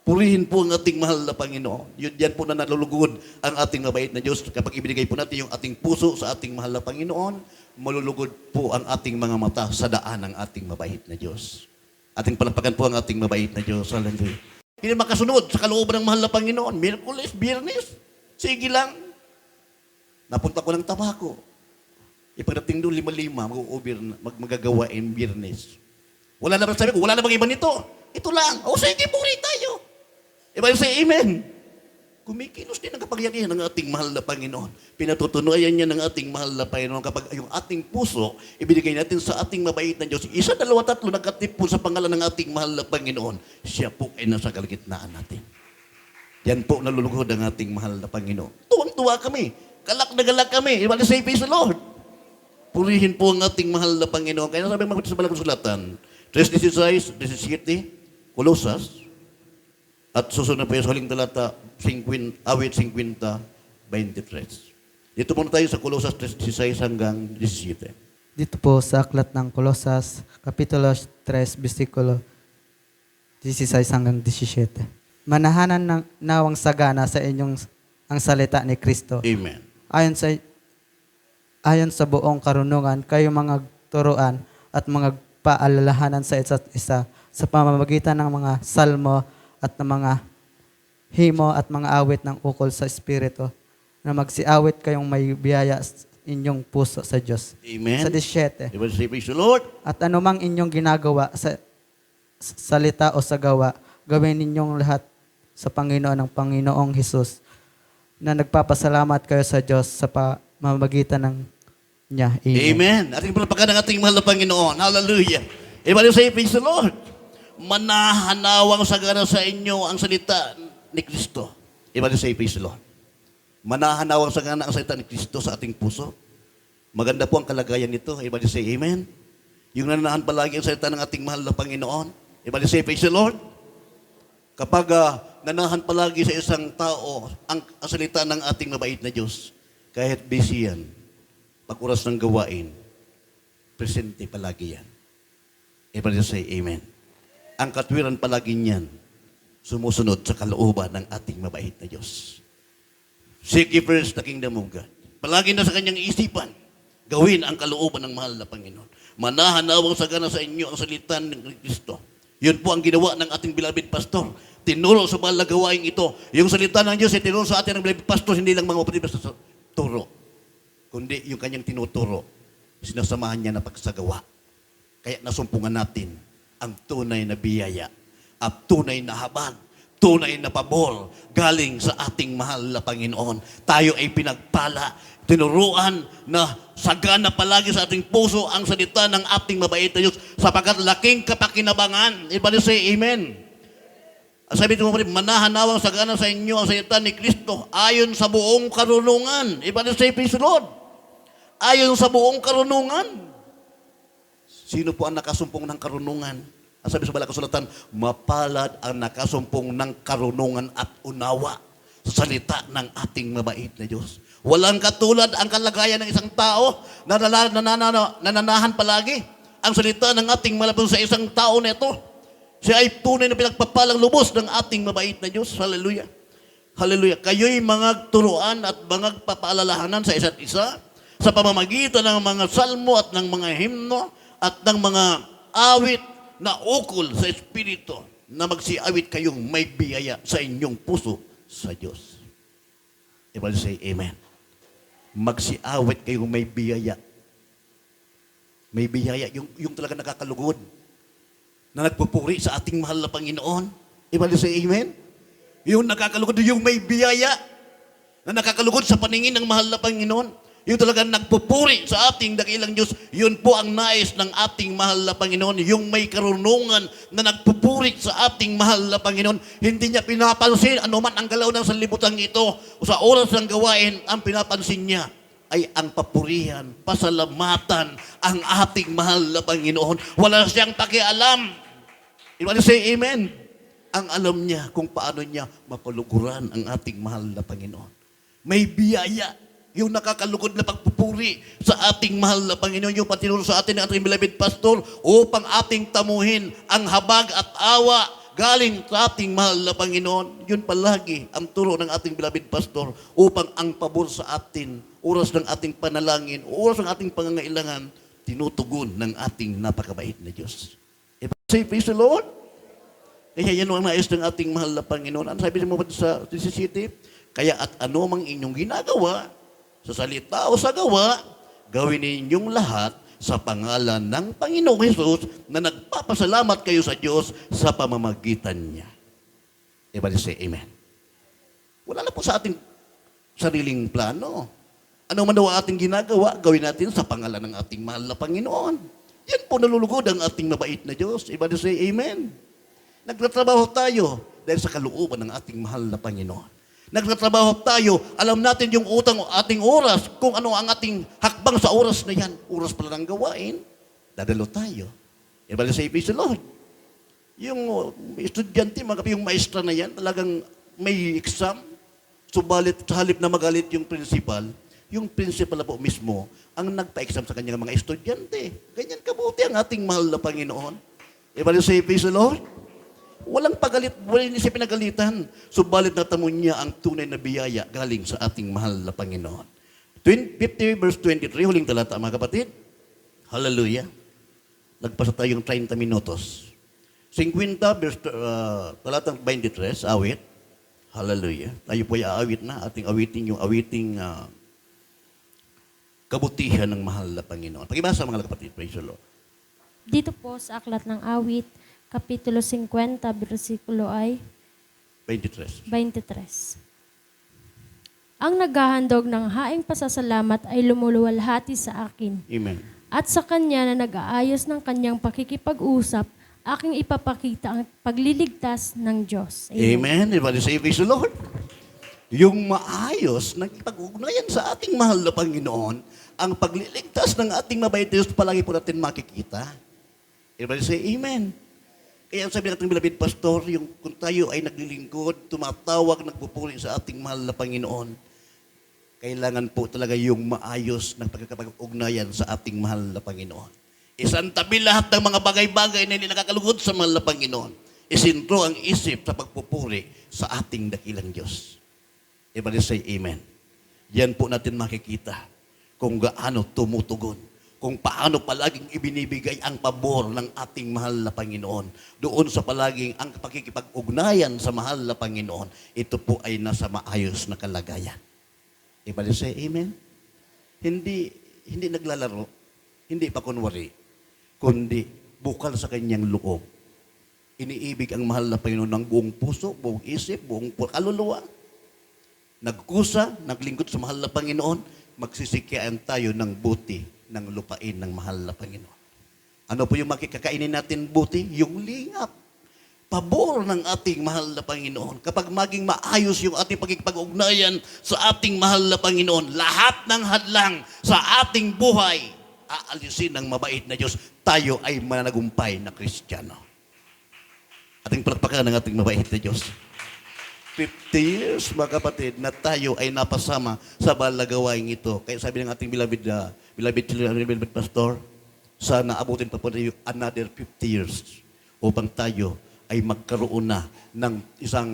Purihin po ang ating mahal na Panginoon. Yan po na nalulugod ang ating mabait na Diyos. Kapag ibinigay po natin yung ating puso sa ating mahal na Panginoon, malulugod po ang ating mga mata sa daan ng ating mabait na Diyos. Ating palampakan po ang ating mabait na Diyos. Hallelujah. Hindi makasunod sa kalooban ng mahal na Panginoon. Miyerkules, Biyernes, sige lang. Napunta ko ng Tabaco. Ipagdating doon 5-5, magagawain Biyernes. Wala na sabi ko, wala na bang iba nito? Ito lang. O sige, puri tayo. Iba say amen. Kumikilos din ang kapangyarihan ng ating mahal na Panginoon. Pinatutunayan niya ng ating mahal na Panginoon kapag yung ating puso, ibinigay natin sa ating mabait na Diyos. 1, 2, 3, nagkatipon sa pangalan ng ating mahal na Panginoon. Siya po ay nasa kalagitnaan natin. Yan po nalulugod ang ating mahal na Panginoon. Tuwang-tuwa kami. Galak na galak kami. Iba say praise the Lord. Purihin po ang ating mahal na Panginoon. Kaya sabi mga sa Balang Sulatan, 3:16, 17, Kolosas, at susunod po yung sa huling talata, awit 50, 23. Dito muna tayo sa Kolosas 3:16 hanggang 17. Dito po sa aklat ng Kolosas, Kapitulo 3, versikulo 16 hanggang 17. Manahanan ng nawang sagana sa inyong ang salita ni Kristo. Amen. Ayon sa buong karunungan, kayo mga turuan at mga paalalahanan sa isa't isa sa pamamagitan ng mga salmo at ng mga himo at mga awit ng ukol sa Espiritu na magsiawit kayong may biyaya sa inyong puso sa Diyos. Amen. Sa 17. Iba say praise the Lord. At anumang inyong ginagawa sa salita o sa gawa, gawin ninyong lahat sa Panginoon ng Panginoong Hesus na nagpapasalamat kayo sa Diyos sa pamamagitan ng niya. Amen. Amen. Ating palapakan ng ating mahal na Panginoon. Hallelujah. Iba say praise the Lord. Manahanawang sagana sa inyo ang salita ni Kristo. Iba say praise the Lord. Manahanawang sagana ang salita ni Kristo sa ating puso. Maganda po ang kalagayan nito. Iba say amen. Yung nananahan palagi ang salita ng ating mahal na Panginoon. Iba say praise the Lord. Kapag nanahan palagi sa isang tao ang salita ng ating mabait na Diyos, kahit busy yan, pag oras ng gawain, presente palagi yan. Iba say amen. Ang katwiran palagi niyan, sumusunod sa kalooban ng ating mabait na Diyos. Seek ye first the kingdom of God. Palagi na sa kanyang isipan, gawin ang kalooban ng mahal na Panginoon. Manahanawang sagana sa inyo ang salita ng Kristo. Yun po ang ginawa ng ating beloved pastor. Tinuro sa mahal na gawain ito. Yung salita ng Diyos ay tinuro sa atin ng beloved pastor, hindi lang mga mapatid sa turo, kundi yung kanyang tinuturo, sinasamahan niya na pagsagawa. Kaya nasumpungan natin ang tunay na biyaya at tunay na habag, tunay na pabor galing sa ating mahal na Panginoon. Tayo ay pinagpala, tinuruan na sagana palagi sa ating puso ang salita ng ating mabait na Diyos sapagkat laking kapakinabangan. Ibalik say amen. Sabi ito mo, manahanawang sagana sa inyo ang salita ni Kristo ayon sa buong karunungan. Ibalik say praise the Lord. Ayon sa buong karunungan. Sino po ang nakasumpong ng karunungan? Ang sabi sa Balang Kasulatan, mapalad ang nakasumpong ng karunungan at unawa. sa salita ng ating mabait na Diyos. Walang katulad ang kalagayan ng isang tao na nananahan palagi ang salita ng ating malabon sa isang tao na ito. Siya ay tunay na pinagpapalang lubos ng ating mabait na Diyos. Hallelujah. Hallelujah. Kayo'y mga turuan at mga papaalalahanan sa isa't isa sa pamamagitan ng mga salmo at ng mga himno at ng mga awit na ukol sa Espiritu na magsiawit kayong may biyaya sa inyong puso sa Diyos. Everybody say amen. Magsiawit kayong may biyaya. May biyaya, yung talaga nakakalugod na nagpupuri sa ating mahal na Panginoon. Everybody say amen. Yung nakakalugod, yung may biyaya na nakakalugod sa paningin ng mahal na Panginoon. Yung talagang nagpupuri sa ating dakilang Diyos. Yun po ang nais ng ating mahal na Panginoon. Yung may karunungan na nagpupuri sa ating mahal na Panginoon. Hindi niya pinapansin anuman ang galaw ng sanlibutan ito. O sa oras ng gawain, ang pinapansin niya ay ang papurihan, pasalamatan ang ating mahal na Panginoon. Wala siyang pakialam. Everybody say amen. Ang alam niya kung paano niya mapuluguran ang ating mahal na Panginoon. May biyaya, yung nakakalugod na pagpupuri sa ating mahal na Panginoon, yung patinuro sa atin ng ating beloved pastor, upang ating tamuhin ang habag at awa galing sa ating mahal na Panginoon. Yun palagi ang turo ng ating beloved pastor, upang ang pabor sa atin, oras ng ating panalangin, oras ng ating pangangailangan, tinutugon ng ating napakabait na Diyos. Say, praise the Lord. Kaya yan ang nais ng ating mahal na Panginoon. Ano sabi mo ba sa 17? Kaya at ano mang inyong ginagawa, sa salita o sa gawa, gawin ninyong lahat sa pangalan ng Panginoong Hesus na nagpapasalamat kayo sa Diyos sa pamamagitan niya. Everybody say amen. Wala na po sa ating sariling plano. Ano man daw ang ating ginagawa, gawin natin sa pangalan ng ating mahal na Panginoon. Yan po nalulugod ang ating mabait na Diyos. Everybody say amen. Nagtatrabaho tayo dahil sa kalooban ng ating mahal na Panginoon. Nagtatrabaho tayo, alam natin yung utang o ating oras, kung ano ang ating hakbang sa oras na yan. Oras pala ng gawain, dadalo tayo. Everybody say, praise the Lord. Yung estudyante, yung maestra na yan, talagang may exam, subalit sa halip na magalit yung principal na po mismo ang nagpa-exam sa kanyang mga estudyante. Ganyan kabuti ang ating mahal na Panginoon. Everybody say, praise the Lord. Walang pagalit, walang siya pinagalitan. Subalit natamo niya ang tunay na biyaya galing sa ating mahal na Panginoon. 50 verse 23, huling talata mga kapatid. Hallelujah. Nagpasa tayong 30 minutos. 50 verse talatang 23, awit. Hallelujah. Tayo po ay aawit na, ating awitin yung awiting kabutihan ng mahal na Panginoon. Pakibasa mga kapatid, praise the Lord. Dito po sa Aklat ng Awit, Kapitulo 50, versikulo ay 23. 23. Ang naghahandog ng haing pasasalamat ay lumuluwalhati sa akin. Amen. At sa kanya na nag-aayos ng kanyang pakikipag-usap, aking ipapakita ang pagliligtas ng Diyos. Amen. Everybody say, praise the Lord. Yung maayos, nagpag-ugnayan sa ating mahal na Panginoon, ang pagliligtas ng ating mabait Diyos, palagi po natin makikita. Everybody say, amen. Kaya sabi natin, beloved pastor, yung kung tayo ay naglilingkod, tumatawag, nagpupuri sa ating mahal na Panginoon, kailangan po talaga yung maayos na pagkakapag-ugnayan sa ating mahal na Panginoon. Isantabi lahat ng mga bagay-bagay na hindi nakakalugod sa mahal na Panginoon. Isintro ang isip sa pagpupuri sa ating dakilang Diyos. Everybody say amen. Yan po natin makikita kung gaano tumutugon, kung paano palaging ibinibigay ang pabor ng ating mahal na Panginoon. Doon sa palaging ang pakikipag-ugnayan sa mahal na Panginoon, ito po ay nasa maayos na kalagayan. Everybody say amen. Hindi naglalaro, hindi pa kunwari, kundi bukal sa kanyang loob. Iniibig ang mahal na Panginoon ng buong puso, buong isip, buong kaluluwa. Nagkusa, naglingkod sa mahal na Panginoon, magsisikian tayo ng buti ng lupain ng mahal na Panginoon. Ano po yung makikakainin natin buti? Yung lingap. Pabor ng ating mahal na Panginoon. Kapag maging maayos yung ating pagkikipag-ugnayan sa ating mahal na Panginoon, lahat ng hadlang sa ating buhay, aalisin ng mabait na Diyos, tayo ay mananagumpay na Kristiyano. Ating palakpakan ng ating mabait na Diyos. 50 years, mga kapatid, na tayo ay napasama sa balagawaing ito. Kaya sabi ng ating beloved children, beloved pastor, sana abutin pa po tayo another 50 years upang tayo ay magkaroon na ng isang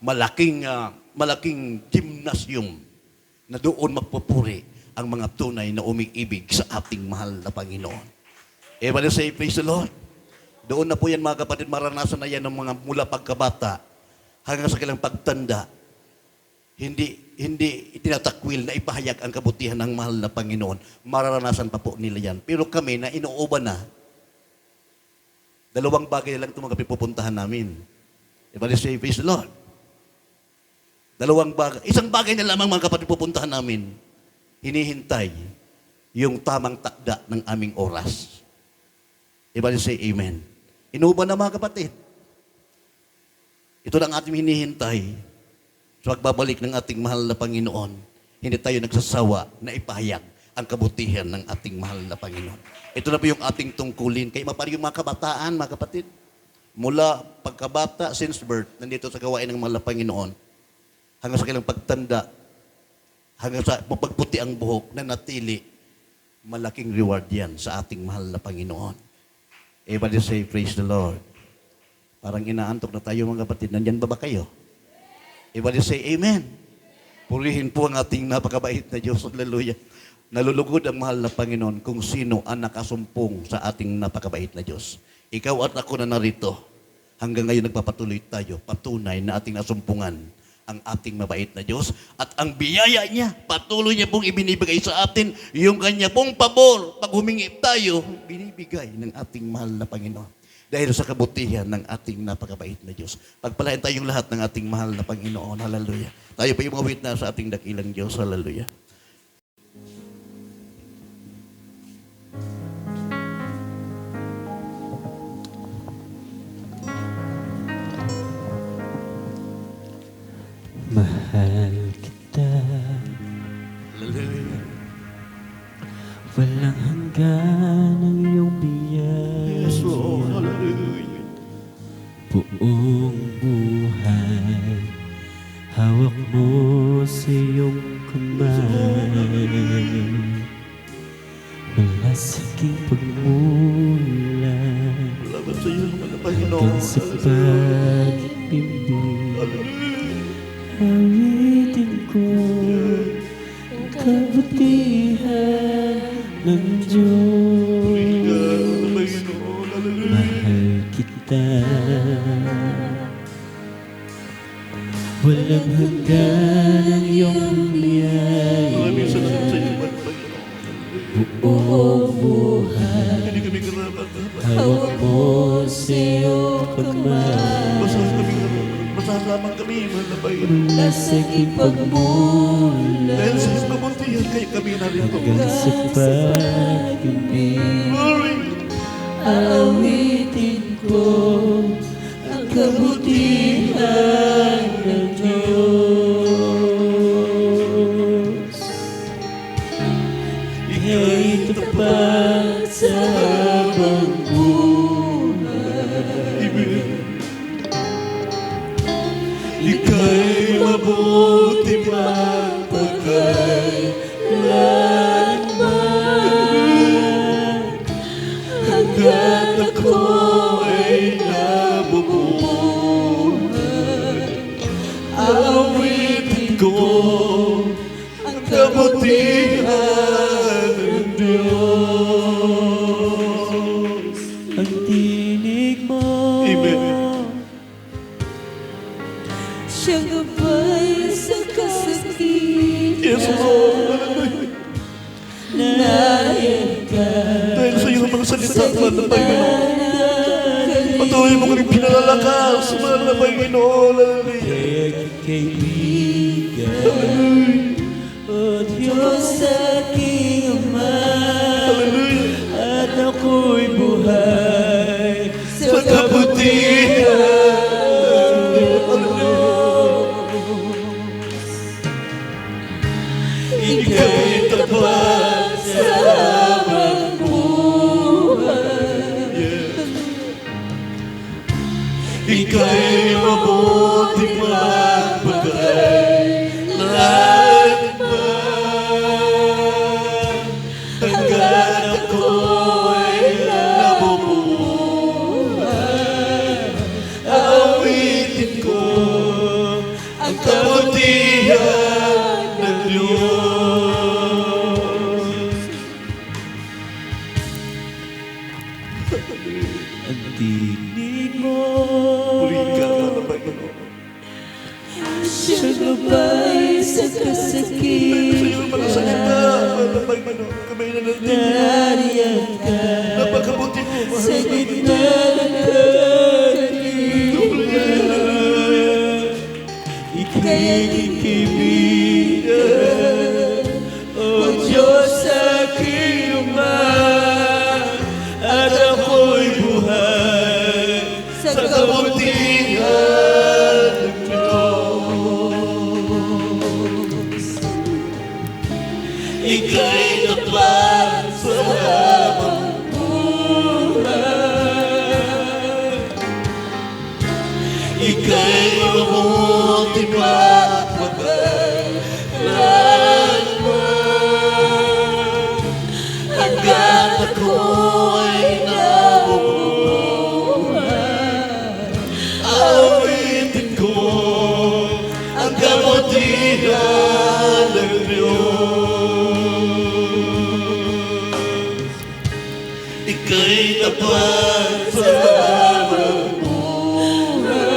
malaking gymnasium na doon magpupuri ang mga tunay na umiibig sa ating mahal na Panginoon. Everybody say, praise the Lord. Doon na po yan, mga kapatid, maranasan na yan ng mga mula pagkabata hanggang sa kailang pagtanda. Hindi itinatakwil na ipahayag ang kabutihan ng mahal na Panginoon. Mararanasan pa po nila yan. Pero kami na inuuban na, 2 bagay na lang itong mga pipupuntahan namin. Everybody say, praise the Lord. 2 bagay. Isang bagay na lamang, mga kapatid, pupuntahan namin. Hinihintay yung tamang takda ng aming oras. Everybody say, amen. Inuuban na, mga kapatid. Ito lang ating hinihintay sa pagbabalik ng ating mahal na Panginoon. Hindi tayo nagsasawa na ipahayag ang kabutihan ng ating mahal na Panginoon. Ito na po yung ating tungkulin. Kaya mapari yung mga kabataan, mga kapatid, mula pagkabata, since birth, nandito sa gawain ng mahal na Panginoon, hanggang sa kailang pagtanda, hanggang sa mapagputi ang buhok na natili, malaking reward yan sa ating mahal na Panginoon. Everybody say, praise the Lord. Parang inaantok na tayo, mga kapatid. Nandyan ba kayo? Everybody say, amen. Purihin po ang ating napakabait na Diyos. Hallelujah. Nalulugod ang mahal na Panginoon kung sino ang nakasumpong sa ating napakabait na Diyos. Ikaw at ako na narito. Hanggang ngayon nagpapatuloy tayo. Patunay na ating nasumpungan ang ating mabait na Diyos. At ang biyaya niya, patuloy niya pong ibinibigay sa atin. Yung kanya pong pabor, pag humingi tayo, binibigay ng ating mahal na Panginoon. Dahil sa kabutihan ng ating napakabait na Diyos. Pagpalain tayong lahat ng ating mahal na Panginoon. Hallelujah. Tayo pa yung mga witness sa ating dakilang Diyos. Hallelujah. Mahal kita, Hallelujah. walang hanggan ang iyong biyaya. Yes, Lord. Hallelujah. Buong buhay, hawak mo sa iyong kamay. Mula sa aking pagmulan Salamat sa iyo, mga Panginoon. hanggang sa pag-ibig. Awitin ko ang kabutihan ng Diyos. Mahal kita, walang hanggan ang iyong biyaya. Maraming salamat sa iyo, mga Panginoon. Buong buhay, Hindi kami karapat. hawak mo sa iyong kamay. Masasama kami, mga Panginoon. Mula sa aking pagmulan Dahil sa iyong kabutihan, kaya kami narito. hanggang sa pag-ibig. Glory. Awitin ko ang kabutihan ng Diyos. Ika'y tapat sa habang buhay. Ika'y mabuti magpagkailanman. Hanggat ako ay nabubuhay, awitin ko ang kabutihan ng Diyos. Ang tinig mo, siyang gabay sa kasakitan. Yes, Lord. Nayan ka Dahil sa iyong mga salita, mahal na Panginoon. Patuloy mo kami pinalalakas, mahal na Panginoon. Hallelujah. kay kaibigan. O Diyos aking Ama, at ako'y buhay sa kabutihan. Ika'y tapat sa habang buhay. Ika'y mabuti magpagkailanman. Nariyan ka Napakabuti mo, mahal. sa gitna ng kaguluhan. Ika'y aking kaibigan, O Diyos aking Ama, at ako'y buhay sa kabutihan ng Diyos. Ika'y tapat sa habang buhay. Ika'y mabuti at magkailanman. Hanggat ako'y nabubuhay, awitin ko ang kabutihan ng Diyos. Ika'y tapat sa habang buhay.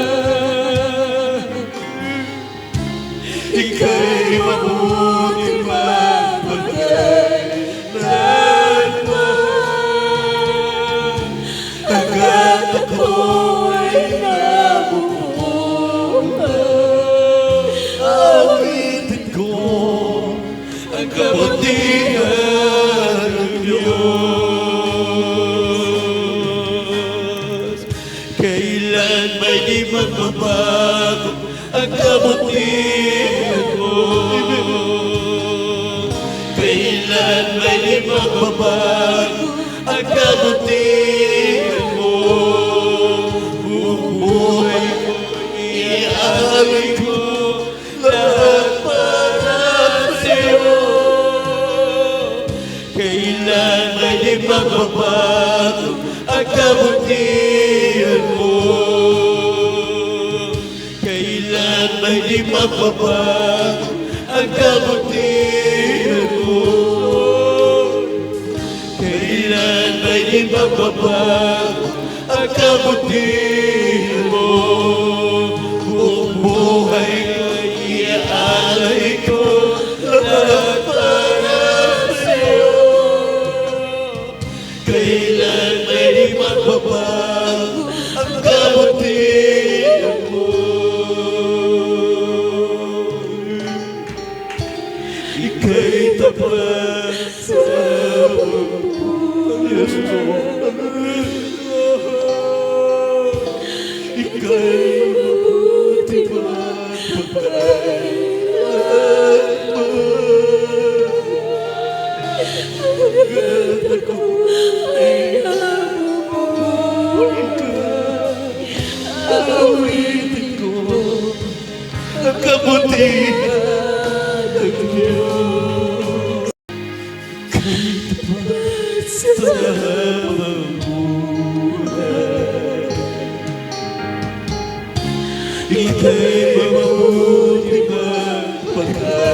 Ika'y mabuti at magkailanman. Hanggat ako'y nabubuhay, awitin ko ang kabutihan ng Diyos. Kailan may di magbabago ang kabutihan mo. Kailan may di magbabago ang kabutihan mo. Buong buhay ko, iaalay ko lahat para sa'yo. Kailan may di magbabago ang kabutihan mo. Kailan may di magbabago ang kabutihan mo. Kailan may di magbabago ang kabutihan mo. Buong buhay ko'y iaalay ko lahat para sa'yo. Kailan may di magbabago ang kabutihan mo. Ika'y tapat sa habang buhay. Ika'y mabuti at magkailanman. Hanggat ako'y nabubuhay ka, awitin ko ang kabutihan ng Diyos. Ika'y tapat sa habang buhay. Ika'y mabuti at magkailanman.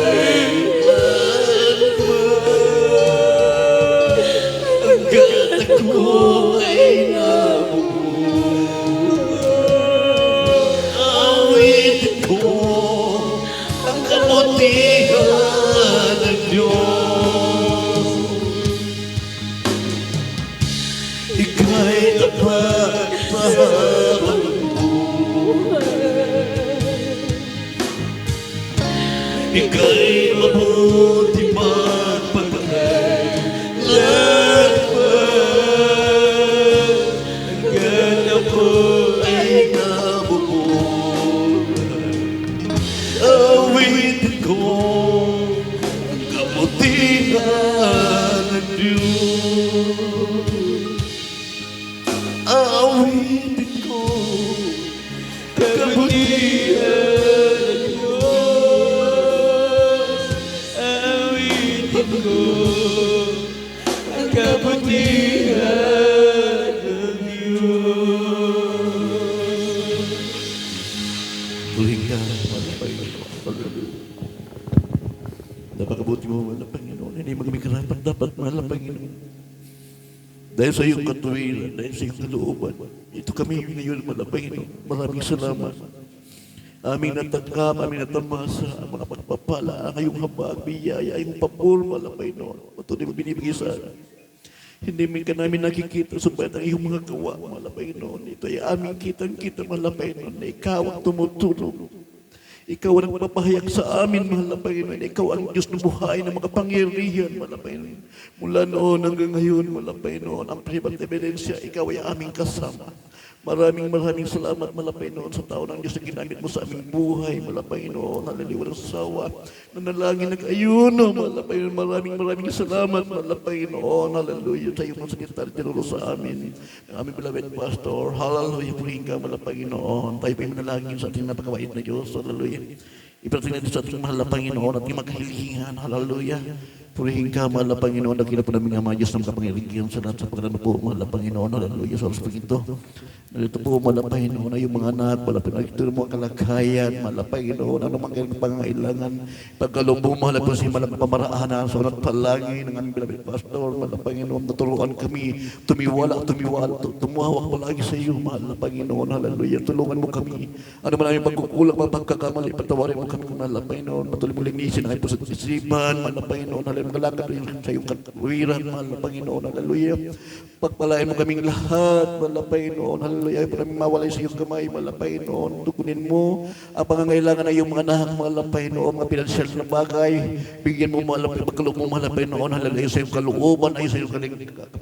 Hanggat ako'y nabubuhay, awitin ko ang kabutihan ng Diyos. Ika'y tapat sa habang ika'y mabuti at magkailanman. Hanggat ako ay nabubuhay, awitin ko ang kabutihan ng Diyos. Awitin ko ang kabutihan ng Diyos. Awitin ko ang kabutihan ng Diyos. Tuwing ka, mahal na Panginoon. Napakabuti mo, mahal na Panginoon. Hindi maging karapat dapat, mahal na Panginoon. Dahil sa iyong katuwiran, dahil sa iyong kalooban, ito kami ngayon, mahal na Panginoon. Maraming salamat. Aming natanggap, aming natamasa, ang mga pagpapala, ang iyong habag, biyaya, iyong pabor, malapay noon. Patuloy mo binibigay sa amin. Hindi man ka namin nakikita, subalit ang iyong mga gawa, malapay noon. Ito ay aming kitang-kita, malapay noon, na ikaw ang tumutulong. Ikaw ang nagpapahayag sa amin, mahal na Panginoon. Ikaw ang Diyos ng buhay ng mga pangyarihan, mahal na Panginoon. Mula noon hanggang ngayon, mahal na Panginoon, ang privat ebidensya, ikaw ay aming kasama. Maraming salamat, mahal na Panginoon, sa tao ng Diyos na ginamit mo sa aming buhay, mahal na Panginoon. Hallelujah, walang sawa. Nanalangin nag-ayuno, mahal na Panginoon. Maraming salamat, mahal na Panginoon. Hallelujah, sa iyong mga salita na tinuro sa amin. Ang aming beloved pastor, hallelujah, purihin ka, mahal na Panginoon. Tayo pa'y manalangin sa ating napakawait na Diyos, hallelujah. Iparating natin sa ating mahal na Panginoon at iyong magkahilingan, hallelujah. Purihin ka, mahal na Panginoon, nakita po namin ang mga Diyos ng kapangilihan sa lahat sa pagkakano po, mahal na Panginoon, hallelujah, sa oras ito. Narito po, mahal na Panginoon, ay yung mga anak, mahal na Panginoon, ito mo ang kalagayan, mahal na Panginoon, ano mang kailang pangangailangan, pagkalubong, mahal na Panginoon, sa malang pamaraanan, sa unat palangin, ng aming beloved pastor, mahal na Panginoon, naturuan kami, tumawak palagi sa iyo, mahal na Panginoon, hallelujah, tulungan mo kami, ano man aming pagkukulang, mga pagkakamali, patawarin mo kami, mahal na Panginoon, patuloy mo linisin ang ipos at isipan, mahal na Panginoon, hallelujah, magalakad rin sa iyong katwiran, mahal na Panginoon, hallelujah, pagpalain mo kaming lahat, mahal na Panginoon, hallelujah, ay namin mawalay sa iyong kamay, mahal na Panginoon, tukunin mo ang pangangailangan ng iyong mga anak, mahal na Panginoon, mga pinansyal na bagay, bigyan mo, mahal na Panginoon, pagkaloob mo, mahal na Panginoon, hallelujah, sa iyong kalooban, ay sa iyong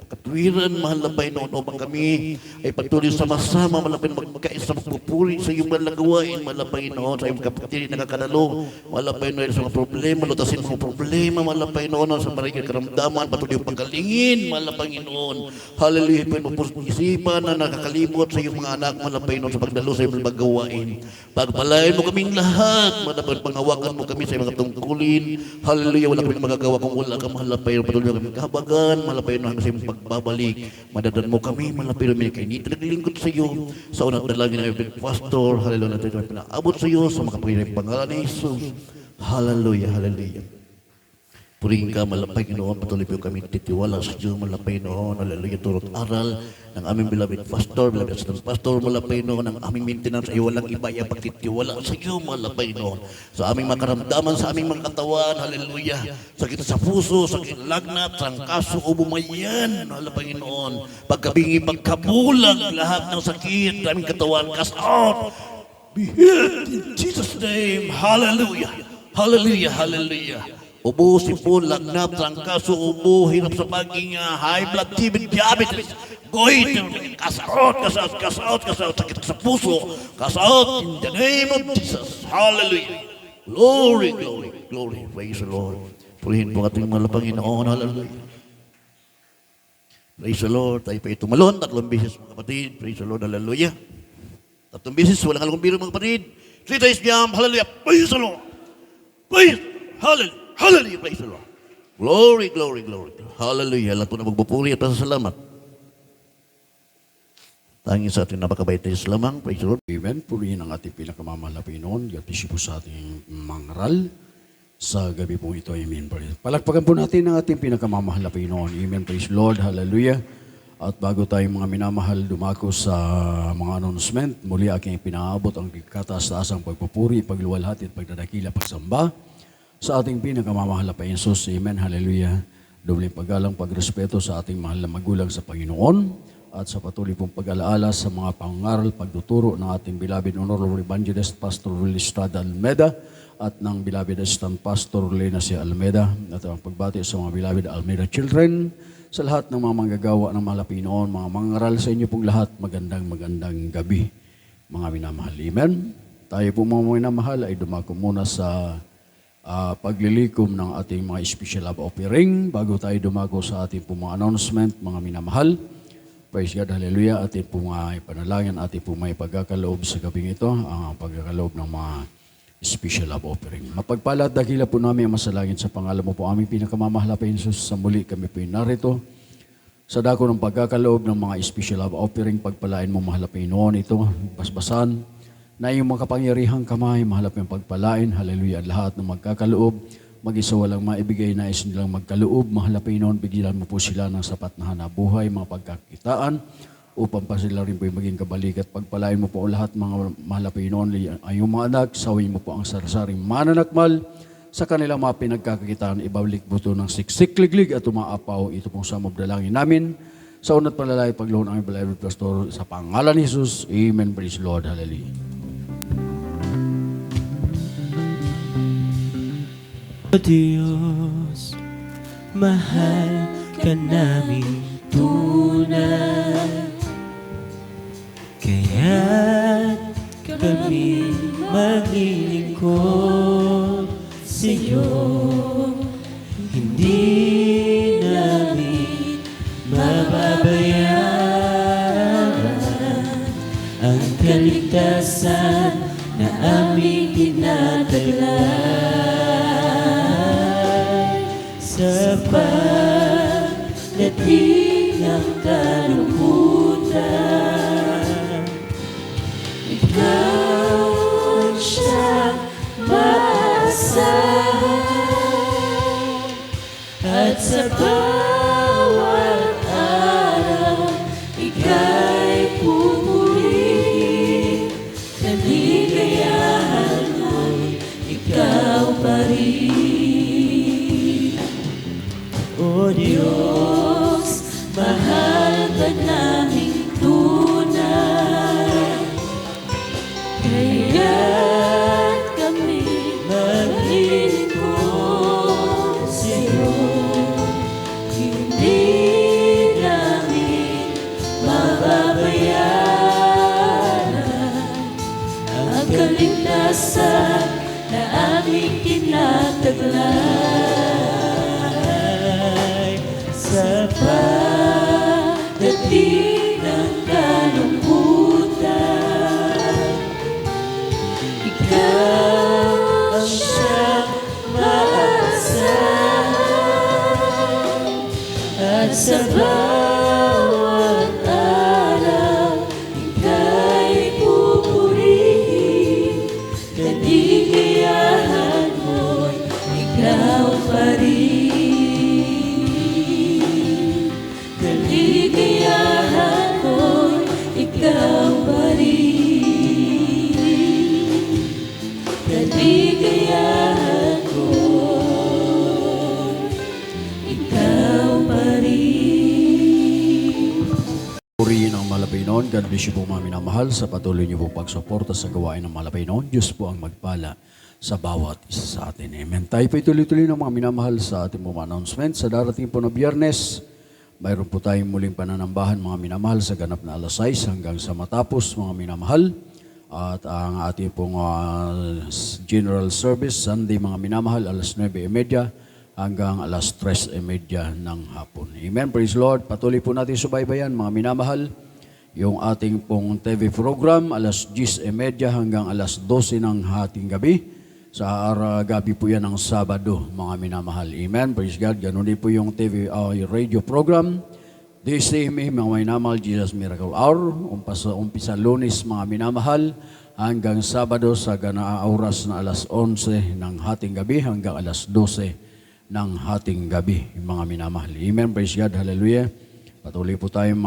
katwiran, mahal na Panginoon, upang kami ay patuloy sama-sama, mahal na Panginoon, magkaisa magpupuri sa iyong mga gawain, mahal na Panginoon, sa iyong kapatid na nakakanalo, mahal na Panginoon, sa mga problema, lutasin mga problema, mahal na Panginoon, sa maraming karamdaman, patuloy yung pagkalingin, mahal na Panginoon, hallelujah, Panginoon, isipan na nakakalimot sa iyong mga anak, mahal na Panginoon, sa pagdalo sa iyong mga gawain. Pagpalain mo kaming lahat, mahal na Panginoon, panghawakan mo kami sa mga tungkulin, hallelujah, wala kaming magagawa kung wala ka, mahal na Panginoon, patuloy kaming kahabagan, mahal na Panginoon, hanggang sa iyong pagbabalik, madadan mo kami, mahal na Panginoon, may kainit, naglilingkod sa iyo, sa unang dalangin ng iyong pastor, hallelujah, natin kami pinaabot sa iyo, sa mga kapangyarihan pangalan ni Jesus, hallelujah, hallelujah. Purihin ka, mahal na Panginoon, patuloy po kami titiwala sa Diyos, mahal na Panginoon, hallelujah, turot aral ng aming beloved pastor, mahal na Panginoon, ang aming maintenance ay walang iba ay pagtitiwala sa iyo, mahal na Panginoon, sa aming makaramdaman, sa aming mga katawan, hallelujah, sakit sa puso, sakit lagnat, trangkaso, o bumayan, mahal na Panginoon, pagkabingi, pagkabulag, lahat ng sakit, aming katawan, cast out, be healed in Jesus' name, hallelujah, hallelujah, hallelujah. Ubo, sipon, lagnat, trangkaso, ubo, hirap sa paging high blood, TB, diabetes, goit, kasaot, sakit sa puso, kasaot, in the name of Jesus. Hallelujah. Glory, glory, glory. Praise the Lord. Purihin po ating mga Panginoon. Hallelujah. Praise the Lord. Tayo pa tumalon, 3 beses mga kapatid. Praise the Lord. Hallelujah. 3 beses, walang halong biro mga kapatid. 3 times jump. Hallelujah. Praise the Lord. Praise. Hallelujah. Hallelujah, praise the Lord. Glory, glory, glory. Hallelujah. Lahat po na magpupuri at pasasalamat. Tanging sa ating napakabait na Diyos lamang. Praise the Lord. Amen. Purihin ang ating pinakamamahal na Panginoon. God bless you po sa ating mangaral sa gabi po ito. Amen. Palakpakan po natin ang ating pinakamamahal na Panginoon. Amen. Praise the Lord. Hallelujah. At bago tayong mga minamahal dumako sa mga announcement, muli aking pinaabot ang kataas-taasang pagpupuri, pagluwalhati at pagdadakila, pagsamba sa ating pinakamamahal na Panginoon. Amen. Hallelujah. Dobleng paggalang, pagrespeto sa ating mahal na magulang sa Panginoon at sa patuloy pong pag-alaala sa mga pangaral, pagtuturo ng ating beloved Honorable Evangelist Pastor Willie Estrada Almeda at ng beloved Assistant Pastor Lena C. Almeda at ang pagbati sa mga beloved Almeda children, sa lahat ng mga manggagawa ng mahal na Panginoon, mga mangaral sa inyo pong lahat, magandang gabi, mga minamahal. Amen. Tayo po mga minamahal ay dumako muna sa paglilikom ng ating mga special love offering bago tayo dumago sa ating pong mga announcement, mga minamahal. Praise God, hallelujah. Ating pong mga ipanalangin, ating pong may pagkakaloob sa gabing ito, ang pagkakaloob ng mga special love offering. Mapagpala at dakila po namin ang masalangin sa pangalan mo po aming pinakamamahal na Panginoon. Sa muli kami po narito sa dako ng pagkakaloob ng mga special love offering. Pagpalain mo mahal na Panginoon ito, basbasan na iyong makapangyarihang kamay, mahalap yung pagpalain, hallelujah, at lahat ng magkakaloob, mag-isa walang maibigay, nais nilang magkaloob, mahal na Panginoon, bigyan mo po sila ng sapat na hanabuhay, mga pagkakitaan, upang pa sila rin po maging kabalikat. Pagpalain mo po ang lahat mga mahal na Panginoon, ay yung mga anak, sawin mo po ang sarasaring mananakmal sa kanilang mga pinagkakakitaan, ibalik po ito ng siksik-liglig at umaapaw. Ito pong samobdalangin namin sa unat palalay pagloon ang Beloved Pastor sa pangalan ni Jesus. Amen. Praise the Lord. Hallelujah. O Diyos, mahal ka namin tunay, kaya't kami maglilingkod sa iyo. Hindi namin mababayaran ang kaligtasan na aming tinataglay sa pagdating ng kalungkutan. Ikaw ang siyang maasahan, at sa bawat araw ika'y pupurihin. Kaligayahan mo'y ikaw pa rin. O Diyos, mahal ka naming tunay, kaya't kami maglilingkod sa iyo. Hindi namin mababayaran ang kaligtasan na aming tinataglay sa pagdating ng kalungkutan. Ikaw ang siyang maasahan, at sa bawat araw ika'y pupurihin. Kaligayahan mo'y ikaw pa rin. Kaligayahan mo'y ikaw pa rin. Kaligayahan mo'y ikaw pa rin. Purihin ang Malapainon. God bless you po mga minamahal sa patuloy niyo po pagsuporta sa gawain ng Malapainon. Diyos po ang magpala sa bawat isa sa atin. Amen. Tayo po tuloy-tuloy ng mga minamahal sa ating mga announcement. Sa darating po na Biyernes, mayroon po tayong muling pananambahan mga minamahal sa ganap na alas 6 hanggang sa matapos mga minamahal. At ang ating pong general service, Sunday mga minamahal, alas 9:30 hanggang alas 3:30 ng hapon. Amen. Praise Lord. Patuloy po natin subaybayan mga minamahal. Yung ating pong TV program, alas 10:30 hanggang alas 12 ng hating gabi. Sa gabi po yan ng Sabado, mga minamahal. Amen. Praise God. Ganun din po yung TV radio program. This same mga minamahal, Jesus Miracle Hour. Umpisa Lunes, mga minamahal, hanggang Sabado sa oras na alas 11 ng hating gabi hanggang alas 12 ng hating gabi, mga minamahal. Amen. Praise God. Hallelujah. Patuloy po tayong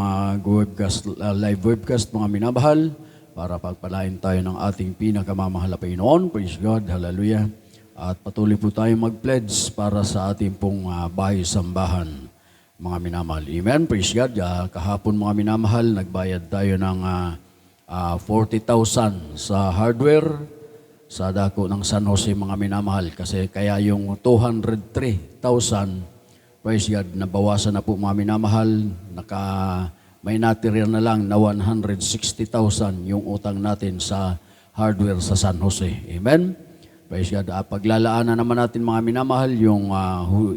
live webcast, mga minamahal, para pagpalain tayo ng ating pinakamamahal na Panginoon. Praise God, hallelujah. At patuloy po tayong mag-pledge para sa ating pong bahay-sambahan, mga minamahal. Amen, praise God. Kahapon mga minamahal, nagbayad tayo ng 40,000 sa hardware sa dako ng San Jose, mga minamahal. Kasi kaya yung 203,000, praise God, nabawasan na po mga minamahal, may natira na lang na 160,000 yung utang natin sa hardware sa San Jose. Amen? Praise God. Paglalaanan naman natin mga minamahal yung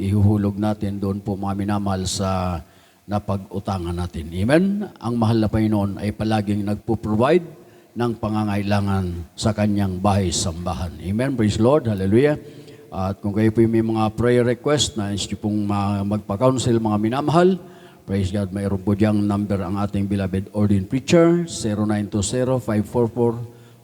ihuhulog natin doon po mga minamahal sa napag-utangan natin. Amen? Ang mahal na Panginoon ay palaging nagpo-provide ng pangangailangan sa kanyang bahay-sambahan. Amen? Praise Lord. Hallelujah. At kung kayo po may mga prayer request na inyo pong magpa-counsel mga minamahal, praise God, mayroon po diyang number ang ating beloved ordained preacher,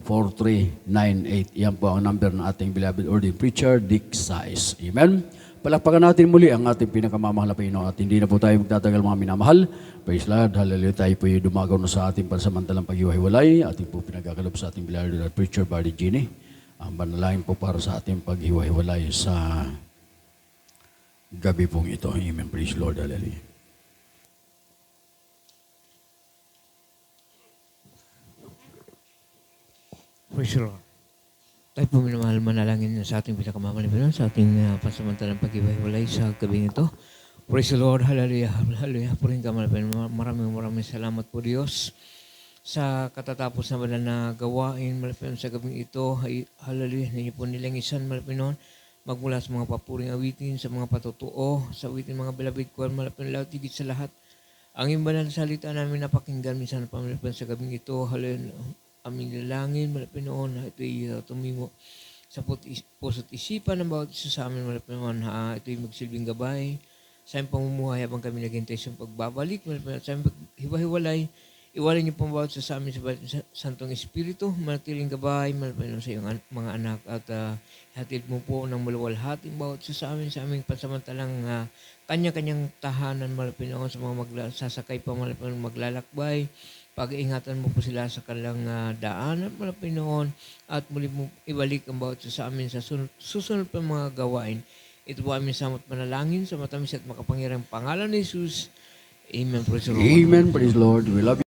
0920-544-4398. Yan po ang number ng ating beloved ordained preacher, Dick Sais. Amen? Palakpakan natin muli ang ating pinakamamahal na Panginoon at hindi na po tayo magtatagal mga minamahal. Praise God, hallelujah, tayo po dumagaw na sa ating pansamantalang paghiwa-hiwalay. Ating po pinagkakalob sa ating Beloved na Preacher Buddy Ginny. Ang panalangin po para sa ating paghiwa-hiwalay sa gabi pong ito. Amen. Praise Lord, hallelujah. Praise the Lord. Tayo po minamahal manalangin sa ating pinakamamalipinan, sa ating pansamantalang pag-iwalay sa gabi nito. Praise the Lord, hallelujah, hallelujah. Puring ka malapinan. Maraming salamat po Diyos sa katatapos na banal na gawain malapinan sa gabing ito. Hallelujah, ninyo po nilangisan malapinan. Magmula sa mga papuring awitin, sa mga patutuo, sa awitin mga beloved ko, malapinan lahat, higit sa lahat. Ang imbanal na salita namin napakinggan minsan na pamalapinan sa gabing ito. Hallelujah. Aming nilangin, malapinoon, na ito'y tumimo sa puso't isipan ng bawat isa sa amin, malapinoon, ito'y magsilbing gabay sa aming pamumuhay habang kami naghintay sa pagbabalik, malapinoon, sa aming paghiwa-hiwalay, iwalay niyo pong bawat isa sa amin sa Santong Espiritu, manatiling gabay, malapinoon sa iyong mga anak, at hatid mo po ng maluwalhating bawat isa sa aming pansamantalang kanya-kanyang tahanan, malapinoon, sa mga sasakay pa, malapinoon, maglalakbay, pag-iingatan mo po sila sa kanilang daan at malapinoon at muli mo ibalik ang bawat isa sa amin sa susunod pa mga gawain. Ito po aming samot manalangin sa matamis at makapangyarang pangalan ni Jesus. Amen. Praise the Lord. Amen. Praise the Lord. We love you.